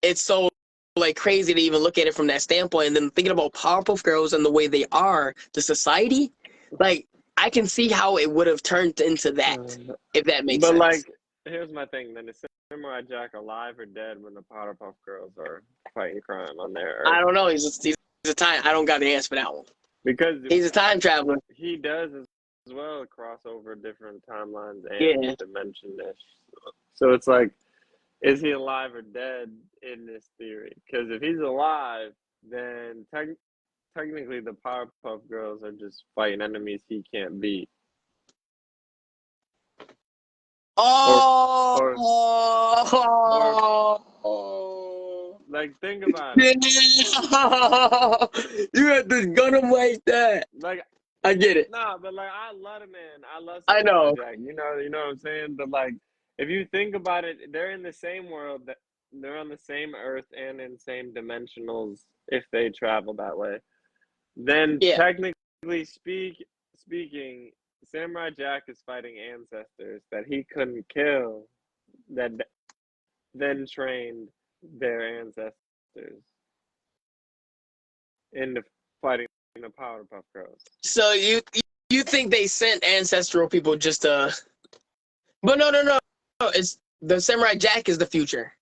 it's so like crazy to even look at it from that standpoint, and then thinking about Powerpuff Girls and the way they are, the society, like I can see how it would have turned into that, if that makes But sense. like, here's my thing. Then is Samurai Jack alive or dead when the Powerpuff Girls are fighting crime on their Earth? I don't know. He's a time. I don't got the answer for that one. Because He's a time traveler. he does as well cross over different timelines Yeah. and dimension-ish. So it's like, is he alive or dead in this theory? Because if he's alive, then technically the Powerpuff Girls are just fighting enemies he can't beat. Oh. Like, think about it. You have to gun him like that. Like, I get it. nah, but like, I love it, man. I love I know. Samurai Jack. You know what I'm saying? But like, if you think about it, they're in the same world. That they're on the same Earth and in same dimensionals. If they travel that way, then Yeah. technically speaking, Samurai Jack is fighting ancestors that he couldn't kill, that then trained their ancestors into fighting the Powerpuff Girls. So you think they sent ancestral people just to? But no. It's the Samurai Jack is the future.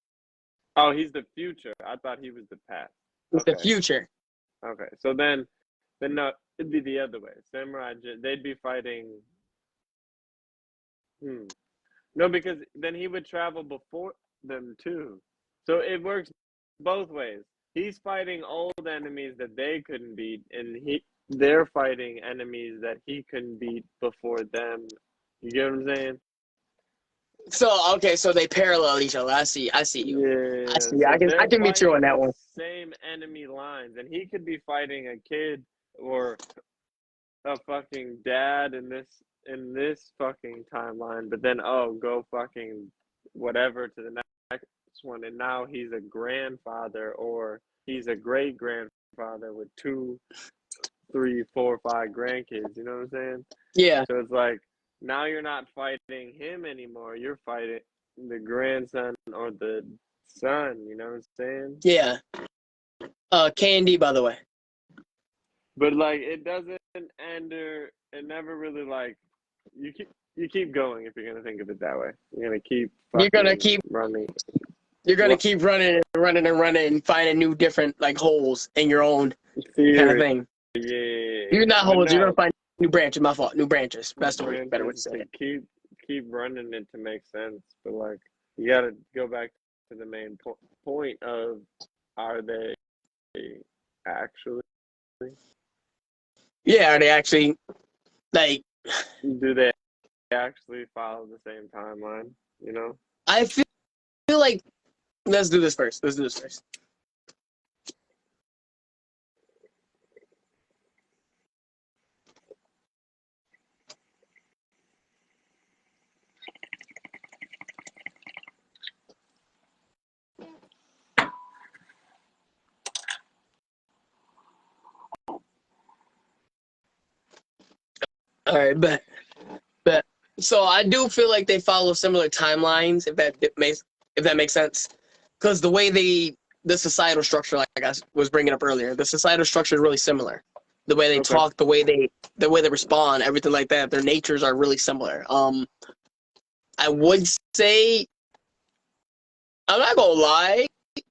Oh, he's the future. I thought he was the past. It's the future. Okay, so then no, it'd be the other way. They'd be fighting. No, because then he would travel before them too. So it works both ways. He's fighting old enemies that they couldn't beat, and they're fighting enemies that he couldn't beat before them. You get what I'm saying? So okay, so they parallel each other. I see you. Yeah. I see. So I can meet you on that fighting one. the same enemy lines, and he could be fighting a kid or a fucking dad in this fucking timeline, but then go fucking whatever to the next one, and now he's a grandfather or he's a great grandfather with 2, 3, 4, 5 grandkids. You know what I'm saying? Yeah. So it's like now you're not fighting him anymore. You're fighting the grandson or the son. You know what I'm saying? Yeah. Candy, by the way. But like it doesn't end or it never really like you keep going if you're gonna think of it that way. You're gonna keep running. You're gonna keep running and finding new different like holes in your own kind of thing. Yeah. You're not holes. You're gonna find new branches. My fault. New branches. That's the better way to say it. Keep running it to make sense. But like you gotta go back to the main point of are they actually? Yeah, are they actually like? Do they actually follow the same timeline? You know. I feel like let's do this first. All right, bet. So I do feel like they follow similar timelines, if that makes sense. Because the way the societal structure, like I was bringing up earlier, the societal structure is really similar. The way they talk, the way they respond, everything like that. Their natures are really similar. I would say, I'm not gonna lie,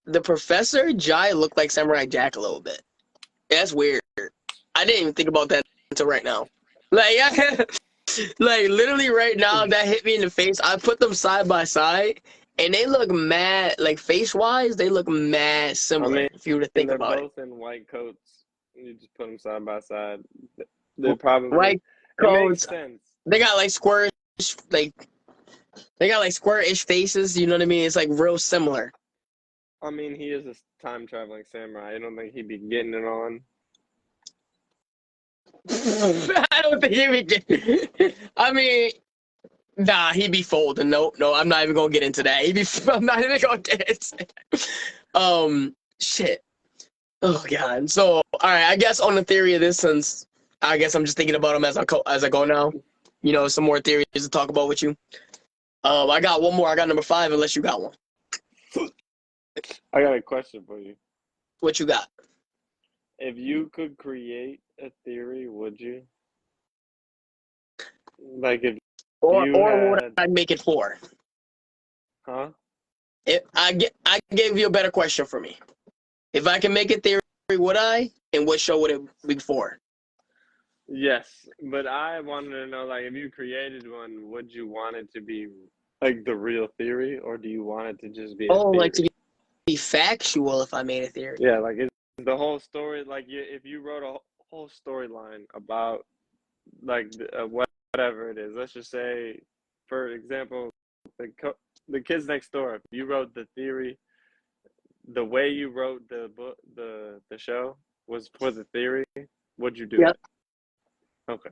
the Professor Jai looked like Samurai Jack a little bit. That's weird. I didn't even think about that until right now. Like, Like literally right now, that hit me in the face. I put them side by side, and they look mad. Like face wise, they look mad I similar. mean, If you were to think they're about it, both in white coats. You just put them side by side. They're probably. white It makes coats. sense. They got like squarish, like they got like square-ish faces. You know what I mean? It's like real similar. I mean, he is a time traveling samurai. I don't think he'd be getting it on. I don't think he would get. I mean, nah, he'd be folding. No, no, I'm not even gonna get into that. He'd be. I'm not even gonna get into that. Shit. Oh god. So, all right. I guess on the theory of this, since I guess I'm just thinking about them as I go now. You know, some more theories to talk about with you. I got one more. I got number 5. Unless you got one. I got a question for you. What you got? If you could create a theory, would you? Like if you Or what had, I'd make it for? huh? I gave you a better question for me. If I can make a theory, would I? And what show would it be for? Yes, but I wanted to know, like, if you created one, would you want it to be like the real theory, or do you want it to just be a Oh, like to theory? be factual. If I made a theory. Yeah, like it's the whole story. Like, if you wrote a whole storyline about like whatever it is, let's just say, for example, the kids next door. If you wrote the theory, the way you wrote the book, the show was for the theory, would you do Yep. it? Okay.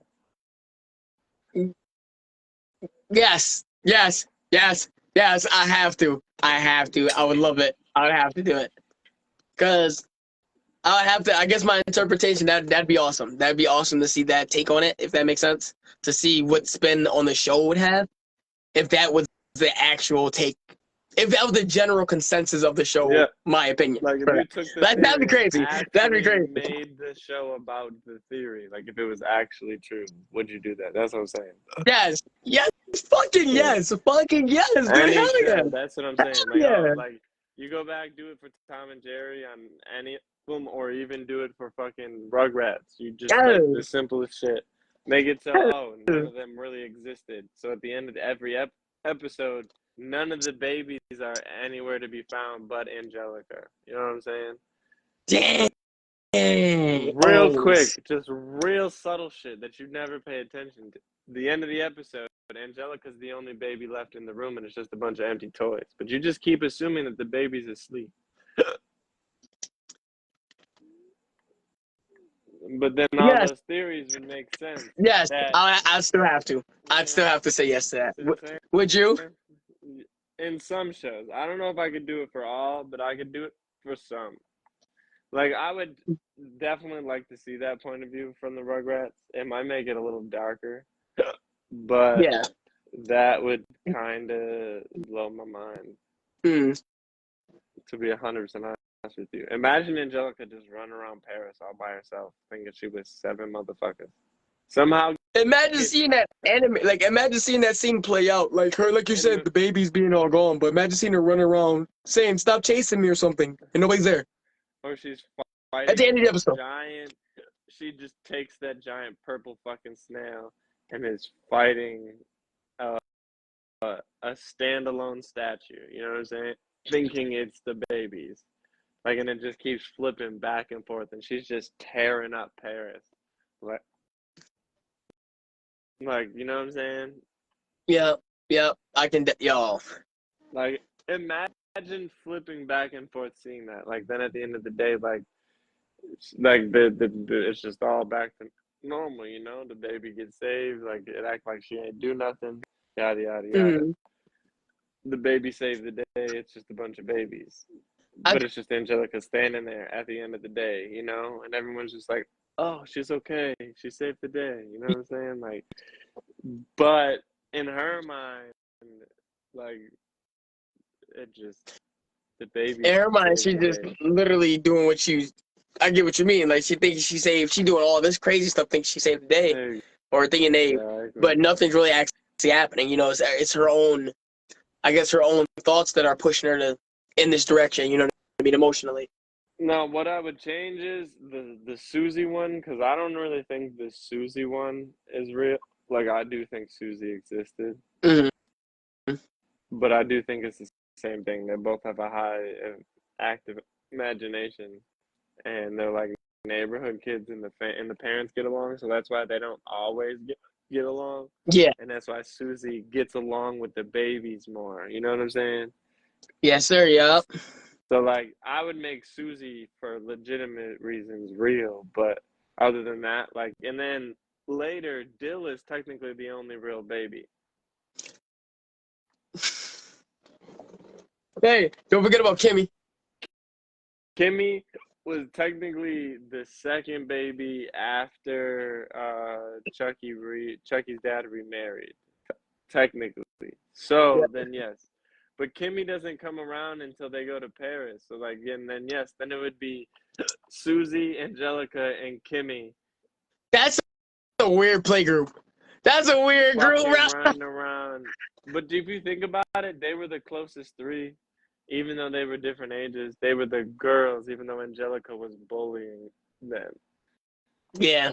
Yes. Yes. Yes. Yes. I have to. I have to. I would love it. I would have to do it. Cause I would have to. I guess my interpretation that'd be awesome. That'd be awesome to see that take on it. If that makes sense. To see what spin on the show would have. If that was the actual take. If that was the general consensus of the show, Yeah. my opinion. Like if you took the That'd be theory and crazy. That'd be actually crazy. made the show about the theory, like if it was actually true, would you do that? That's what I'm saying. Yes. Yes. Fucking Yeah. yes. Fucking yes, dude. Any Hell yeah. show, that's what I'm saying. Like, Yeah. oh, like you go back, do it for Tom and Jerry on any of them, or even do it for fucking Rugrats. You just like the Yes. simplest shit. Make it so, Yes. oh, none of them really existed. So at the end of every episode, none of the babies are anywhere to be found but Angelica. You know what I'm saying? Dang. Real Oh, quick, just real subtle shit that you never pay attention to. The end of the episode, Angelica's the only baby left in the room and it's just a bunch of empty toys. But you just keep assuming that the baby's asleep. But then all yes. those theories would make sense. Yes. That, I still have to. I'd yeah, still have to say yes to that. see what I'm saying? Would you? In some shows. I don't know if I could do it for all, but I could do it for some. Like, I would definitely like to see that point of view from the Rugrats. It might make it a little darker, but Yeah. that would kind of blow my mind, Mm. to be 100% honest with you. Imagine Angelica just running around Paris all by herself, thinking she was 7 motherfuckers. Somehow Imagine get seeing that anime. Like, imagine seeing that scene play out. Like her, like you said, the baby's being all gone. But imagine seeing her running around saying, "Stop chasing me" or something, and nobody's there or she's at the fighting end of the episode. giant. She just takes that giant purple fucking snail and is fighting uh, a standalone statue. You know what I'm saying? Thinking it's the babies. Like, and it just keeps flipping back and forth, and she's just tearing up Paris. Like, you know what I'm saying? Yeah. Yeah. I can. Yo. Like, imagine flipping back and forth, seeing that. Like, then at the end of the day, like the it's just all back to normal. You know, the baby gets saved. Like, it act like she ain't do nothing. Yada yada yada. Mm. The baby saved the day. It's just a bunch of babies, I, but it's just Angelica standing there at the end of the day. You know, and everyone's just like, "Oh, she's okay. She saved the day." You know what I'm saying? Like, but in her mind, like, it just the baby in her mind, saved she's the just day. literally doing what you. I get what you mean. Like she thinks she saved. She doing all this crazy stuff. Thinks she saved the day, or thinking they. Exactly. But nothing's really actually happening. You know, it's her own. I guess her own thoughts that are pushing her to in this direction. You know what I mean? Emotionally. Now, what I would change is the Susie one, because I don't really think the Susie one is real. like I do think Susie existed, Hmm. but I do think it's the same thing. They both have a high active imagination, and they're like neighborhood kids, and the parents get along, so that's why they don't always get along, Yeah. and that's why Susie gets along with the babies more. You know what I'm saying? Yes, sir. Yup. So like I would make Susie for legitimate reasons real, but other than that, like, and then later Dill is technically the only real baby. Hey, don't forget about Kimmy. Kimmy was technically the second baby after Chucky's dad remarried, technically. Yeah. So then yes. But Kimmy doesn't come around until they go to Paris. So like and then yes, then it would be Susie, Angelica, and Kimmy That's a weird play group. That's a weird group, fucking bro. running around. But if you think about it, they were the closest three. Even though they were different ages, they were the girls, even though Angelica was bullying them. Yeah.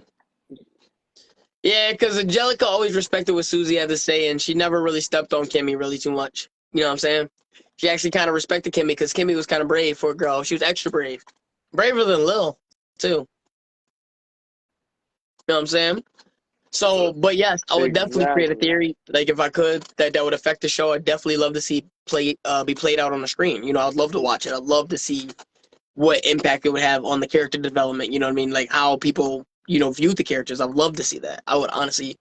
Yeah, because Angelica always respected what Susie had to say, and she never really stepped on Kimmy really too much. You know what I'm saying? She actually kind of respected Kimmy because Kimmy was kind of brave for a girl. She was extra brave. Braver than Lil, too. You know what I'm saying? So, but yes, I would definitely create a Exactly. theory. Like if I could, that would affect the show. I'd definitely love to see be played out on the screen. You know, I'd love to watch it. I'd love to see what impact it would have on the character development. You know what I mean? Like how people, view the characters. I'd love to see that. I would honestly,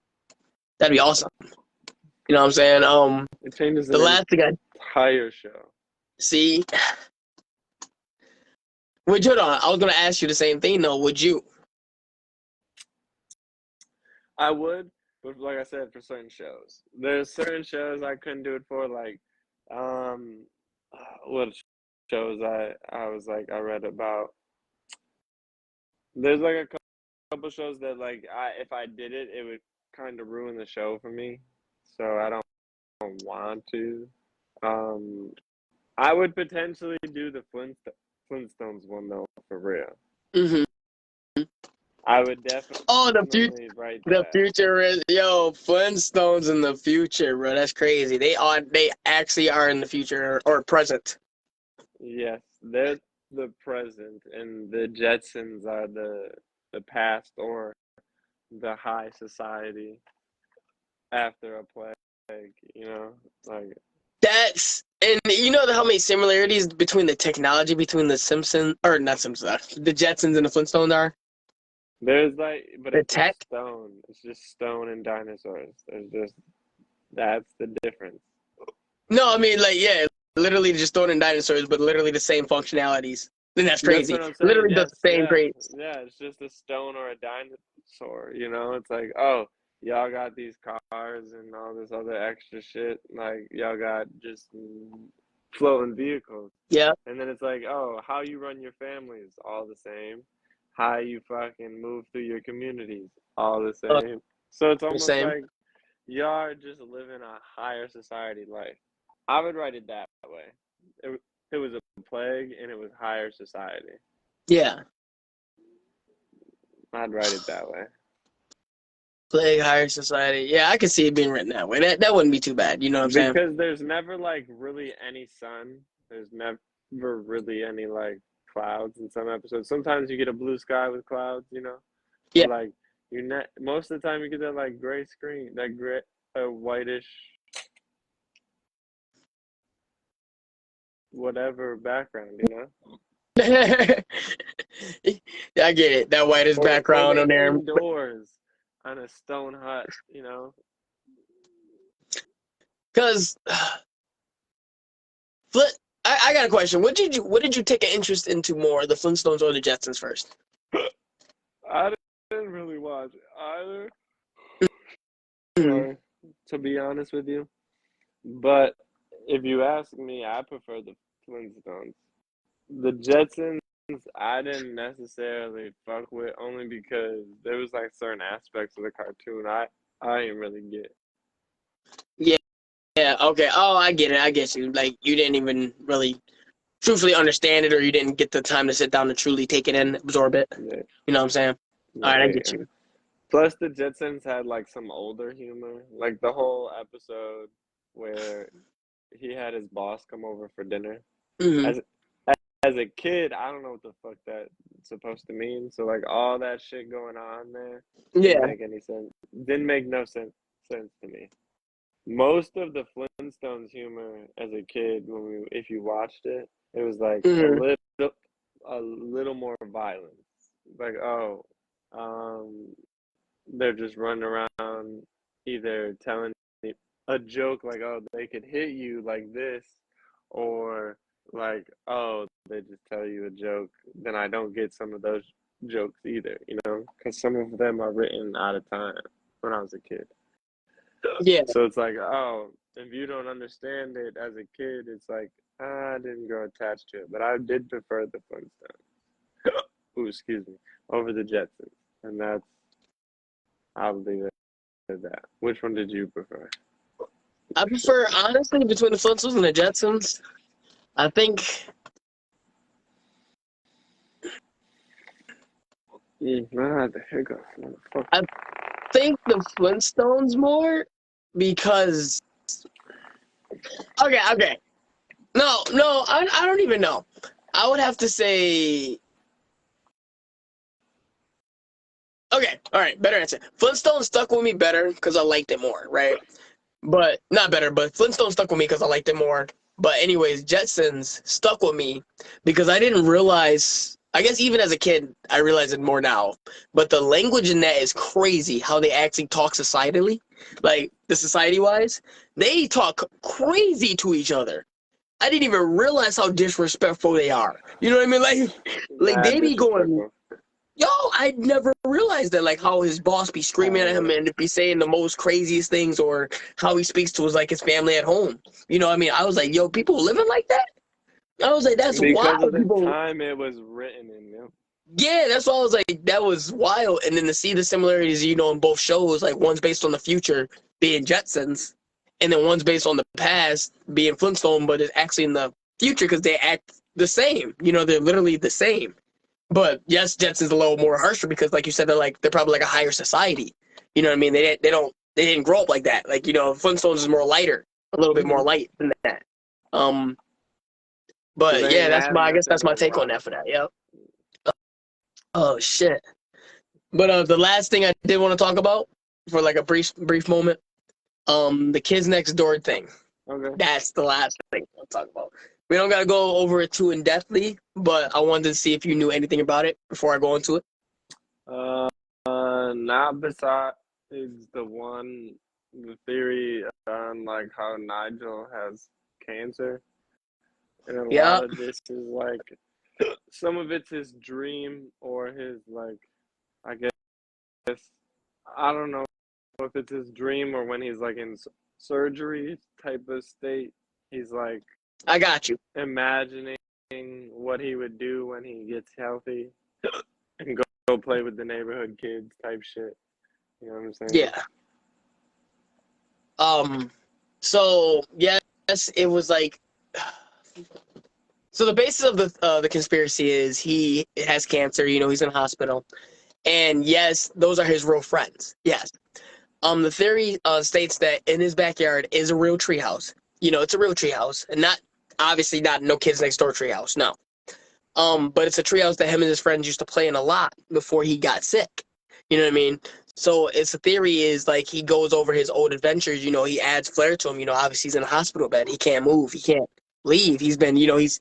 that'd be awesome. You know what I'm saying? It changes The an last thing I entire show. see, would you? Hold on, I was gonna ask you the same thing though. Would you? I would, but like I said, for certain shows. There's certain shows I couldn't do it for, like, um, what shows I was like, I read about. There's like a couple shows that like if I did it, it would kind of ruin the show for me. So I don't want to. Um, I would potentially do the Flintstones one though, for real. Hmm. I would Oh, definitely write the that. future is Flintstones in the future, bro. That's crazy. They actually are in the future or present. Yes, they're the present, and the Jetsons are the past or the high society after a plague. You know, like And you know how many similarities between the technology between the Simpsons or not Simpsons, the Jetsons and the Flintstones are. there's like, but The it's just tech. stone. It's just stone and dinosaurs. There's just that's the difference. No, I mean like yeah, literally just throwing in dinosaurs, but literally the same functionalities. Then that's That's crazy. what I'm saying. Literally the Yes, same yeah, traits. yeah. It's just a stone or a dinosaur. You know, it's like, oh, y'all got these cars and all this other extra shit. Like y'all got just floating vehicles. Yeah, And then it's like, oh, how you run your family is all the same. How you fucking move through your communities, all the same. So it's the almost same. like you are just living a higher society life. I would write it that way. It was a plague and it was higher society. Yeah, I'd write it that way. plague higher society. Yeah, I could see it being written that way. That wouldn't be too bad. You know what I'm saying? Because there's never like really any sun. There's never really any like clouds in some episodes. Sometimes you get a blue sky with clouds, you know. Yeah. But like you not most of the time you get that like gray screen, that gray whitish whatever background, you know. Yeah, I get it. That whitest Or background they on there. indoors on a stone hut, you know. Because I got a question. What did you take an interest into more, the Flintstones or the Jetsons first? I didn't really watch either. Mhm. Sorry, to be honest with you. But if you ask me, I prefer the Flintstones. The Jetsons, I didn't necessarily fuck with only because there was like certain aspects of the cartoon I didn't really get. Yeah, yeah, okay. Oh, I get it. I get you. Like you didn't even really truthfully understand it, or you didn't get the time to sit down to truly take it in, absorb it. Yeah, You know what I'm saying? All right, I yeah, get you. Plus, the Jetsons had like some older humor, like the whole episode where he had his boss come over for dinner. Hmm. As as a kid, I don't know what the fuck that's supposed to mean. So like all that shit going on there didn't Yeah. make any sense. Didn't make no sense to me. Most of the Flintstones humor as a kid, if you watched it, it was like Hmm. a little more violence. Like um, they're just running around either telling a joke like, oh, they could hit you like this, or like, oh, they just tell you a joke. Then I don't get some of those jokes either, because some of them are written out of time when I was a kid. Yeah. So it's like, oh, if you don't understand it as a kid, it's like, I didn't grow attached to it. But I did prefer the Flintstones. Ooh, excuse me, over the Jetsons. And I'll leave it at that. Which one did you prefer? I prefer, honestly, between the Flintstones and the Jetsons, I think The hiccups, I motherfucker. think the Flintstones more because okay. No, I don't even know. I would have to say okay, all right, better answer. Flintstones stuck with me better because I liked it more, right? But not better, but Flintstones stuck with me because I liked it more. But anyways, Jetsons stuck with me because I didn't realize. I guess even as a kid, I realize it more now. But the language in that is crazy. How they actually talk societally, like the society wise, they talk crazy to each other. I didn't even realize how disrespectful they are. You know what I mean? Like Mad they be going, disrespectful. yo, I never realized that, like how his boss be screaming at him and be saying the most craziest things, or how he speaks to his family at home. You know what I mean? I was like, yo, people living like that? I was like, that's Because of wild. the People, time it was written in, yeah, that's why I was like, that was wild. And then to see the similarities, in both shows, like one's based on the future being Jetsons, and then one's based on the past being Flintstone, but it's actually in the future because they act the same. They're literally the same. But yes, Jetson's a little more harsher because, like you said, they're probably like a higher society. You know what I mean? They didn't grow up like that. Like Flintstones is more lighter, a little bit more light than that. Um, because but they yeah, ain't had I guess nothing that's my to take on watch. that for that. Yep. Oh shit. But the last thing I did want to talk about for like a brief moment, the kids next door thing. Okay. That's the last thing I'll talk about. We don't gotta go over it too in depthly, but I wanted to see if you knew anything about it before I go into it. Not besides the theory on like how Nigel has cancer, and a lot Yeah, of this is like some of it's his dream or his like, I guess, I don't know if it's his dream or when he's like in surgery type of state. He's like I got you. imagining what he would do when he gets healthy and go play with the neighborhood kids type shit. You know what I'm saying? Yeah. So yes, it was like. So the basis of the conspiracy is he has cancer. He's in a hospital, and yes, those are his real friends. Yes. The theory states that in his backyard is a real treehouse. It's a real treehouse, and not obviously not no kids next door treehouse. No. But it's a treehouse that him and his friends used to play in a lot before he got sick. You know what I mean? So it's a theory is like he goes over his old adventures. He adds flair to him. Obviously he's in a hospital bed. He can't move. He can't leave. He's been, he's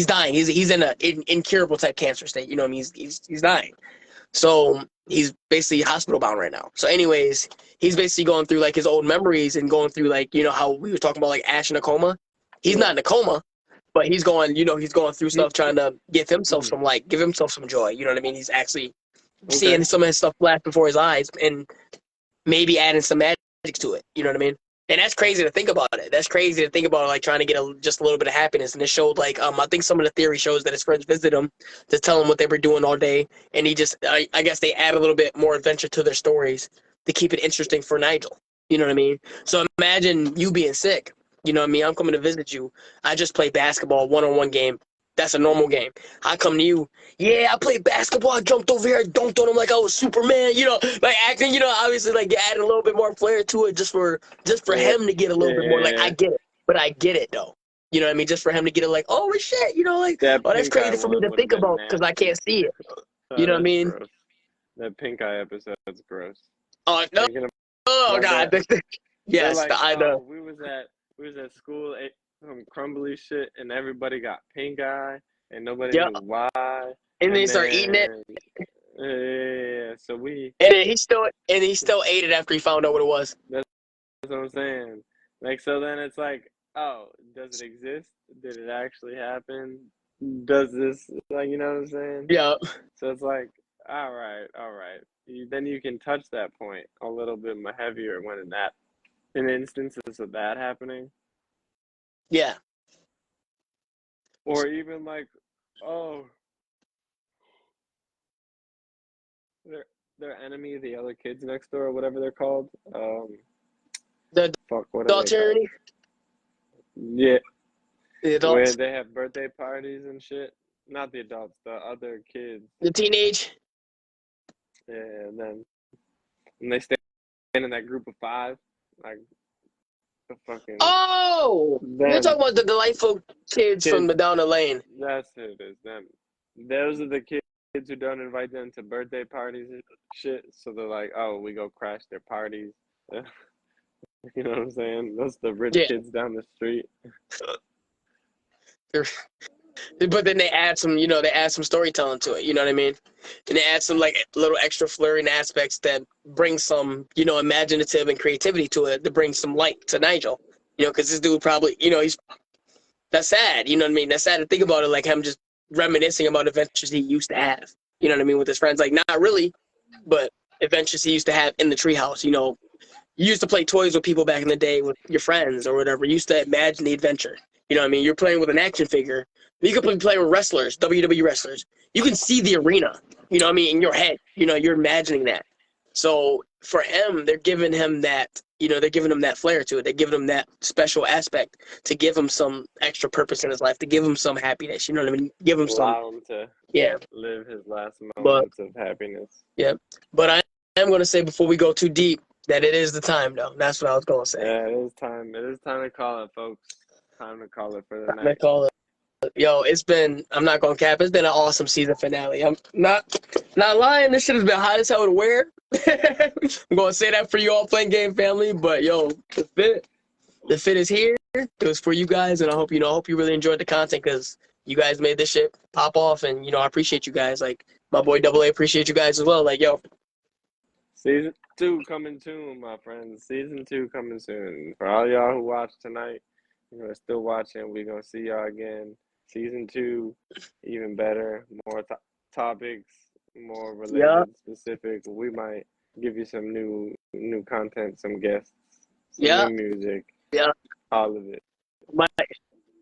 dying. He's in an incurable type cancer state. I mean, he's dying. So he's basically hospital bound right now. So, anyways, he's basically going through like his old memories and going through like how we were talking about like Ash in a coma. He's not Yeah. in a coma, but he's going through stuff trying to give himself some joy. You know what I mean? He's actually Okay. seeing some of his stuff flash before his eyes and maybe adding some magic to it. You know what I mean? And that's crazy to think about it. That's crazy to think about, like trying to get just a little bit of happiness. And it showed like I think some of the theory shows that his friends visited him to tell him what they were doing all day, and he just I guess they add a little bit more adventure to their stories to keep it interesting for Nigel. You know what I mean? So imagine you being sick. You know what I mean? I'm coming to visit you. I just played basketball 1-on-1 game. That's a normal game. I come to you, yeah, I played basketball. I jumped over here, I dunked on him like I was Superman. Like acting. Obviously like adding a little bit more flair to it, just for Yeah, him to get a little bit more. Like I yeah. get it, but I get it though. You know what I mean? Just for him to get it, like, oh shit, like, That oh, that's pink eye crazy for me one to would have think been about because I nasty. can't see it. You Oh, know what I that's mean? gross. That pink eye episode's gross. Oh no! Thinking Oh about god! that, they're Yes, like, I know. oh, we was at school, ate some crumbly shit, and everybody got pink eye, and nobody Yep. knew why. And then he And started eating it, then, yeah, so and then he still ate it after he found out what it was. that's what I'm saying. Like, so then it's like, oh, does it exist? Did it actually happen? Does this, like, you know what I'm saying? Yeah, So it's like, all right, all right. Then you can touch that point a little bit more heavier when in instances of that happening, yeah. or even like, oh, their their enemy, the other kids next door, or whatever they're called. The Fuck, what are adult they called? tyranny, Yeah, the where adults, they have birthday parties and shit. Not the adults, the other kids. the teenage. Yeah, and they stand in that group of five, like the fucking Oh, you're them talking about the delightful kids from kids. the down the lane. That's who it is. Them. Those are the kids who don't invite them to birthday parties and shit. So they're like, oh, we go crash their parties. You know what I'm saying? That's the rich Yeah, kids down the street. but then they add some storytelling to it. You know what I mean? And they add some like little extra flirting aspects that bring some imaginative and creativity to it, to bring some light to Nigel. Because this dude probably that's sad. You know what I mean? That's sad to think about it. Like him just reminiscing about adventures he used to have. You know what I mean, with his friends. Like not really, but adventures he used to have in the treehouse. You used to play toys with people back in the day with your friends or whatever. You used to imagine the adventure. You know what I mean? You're playing with an action figure. You could play with wrestlers, WWE wrestlers. You can see the arena, you know what I mean, in your head. You're imagining that. So for him, they're giving him that flair to it. They're giving him that special aspect to give him some extra purpose in his life, to give him some happiness. You know what I mean? Give him some, Allow him to yeah. live his last But moments of happiness. yeah, but I am going to say before we go too deep that it is the time, though. That's what I was going to say. Yeah, it is time. It is time to call it, folks. Time to call it for the Time to night. call it. Yo, I'm not gonna cap, it's been an awesome season finale. I'm not lying, this shit has been hot as hell to wear. I'm gonna say that for you all playing game family, but yo, the fit is here. It was for you guys, and I hope you really enjoyed the content because you guys made this shit pop off, and I appreciate you guys. Like my boy Double A, appreciate you guys as well. Like yo, Season 2 coming soon, my friends. Season 2 coming soon. For all y'all who watched tonight, still watching, we're gonna see y'all again. Season 2, even better, more topics, more yeah, related, specific. We might give you some new content, some guests, some yeah, new music, yeah. all of it. Might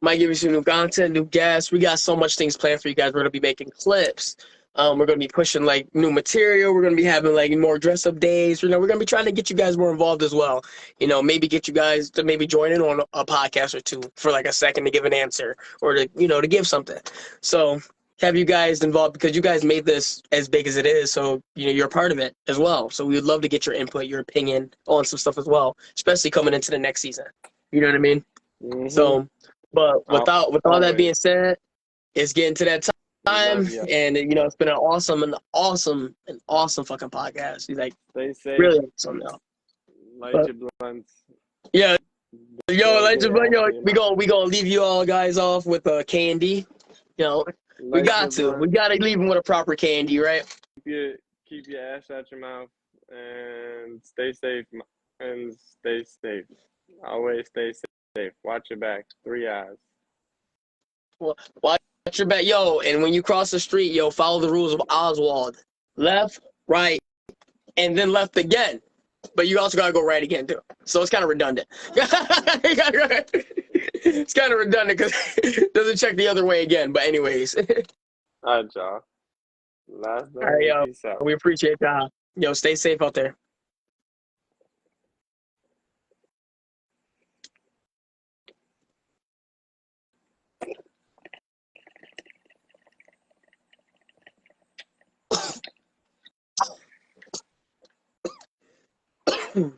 might give you some new content, new guests. We got so much things planned for you guys. We're gonna be making clips. We're gonna be pushing like new material. We're gonna be having like more dress up days. We're gonna be trying to get you guys more involved as well. Maybe get you guys to maybe join in on a podcast or two for like a second to give an answer or to give something. So have you guys involved because you guys made this as big as it is. So you're a part of it as well. So we would love to get your input, your opinion on some stuff as well, especially coming into the next season. You know what I mean? Mm-hmm. So, but with all that being Always. said, it's getting to that We time, love you. and it's been an awesome fucking podcast. He's like Stay safe. really awesome now. Light But your blunts. yeah, yo, Don't like get just yo, after your we mouth. gonna leave you all guys off with a candy. You know, we Light got your to. We blunts. gotta leave them with a proper candy, right? Keep your ass out your mouth and stay safe. And stay safe. Always stay safe. Watch your back. 3 eyes. Well, watch your back, yo. And when you cross the street, yo, follow the rules of Oswald. Left, right, and then left again. But you also gotta go right again too. So it's kind of redundant. It's kind of redundant because it doesn't check the other way again. But anyways, all All right, y'all. Last right, night, yo, peace out. we appreciate that. Yo, stay safe out there. Damn.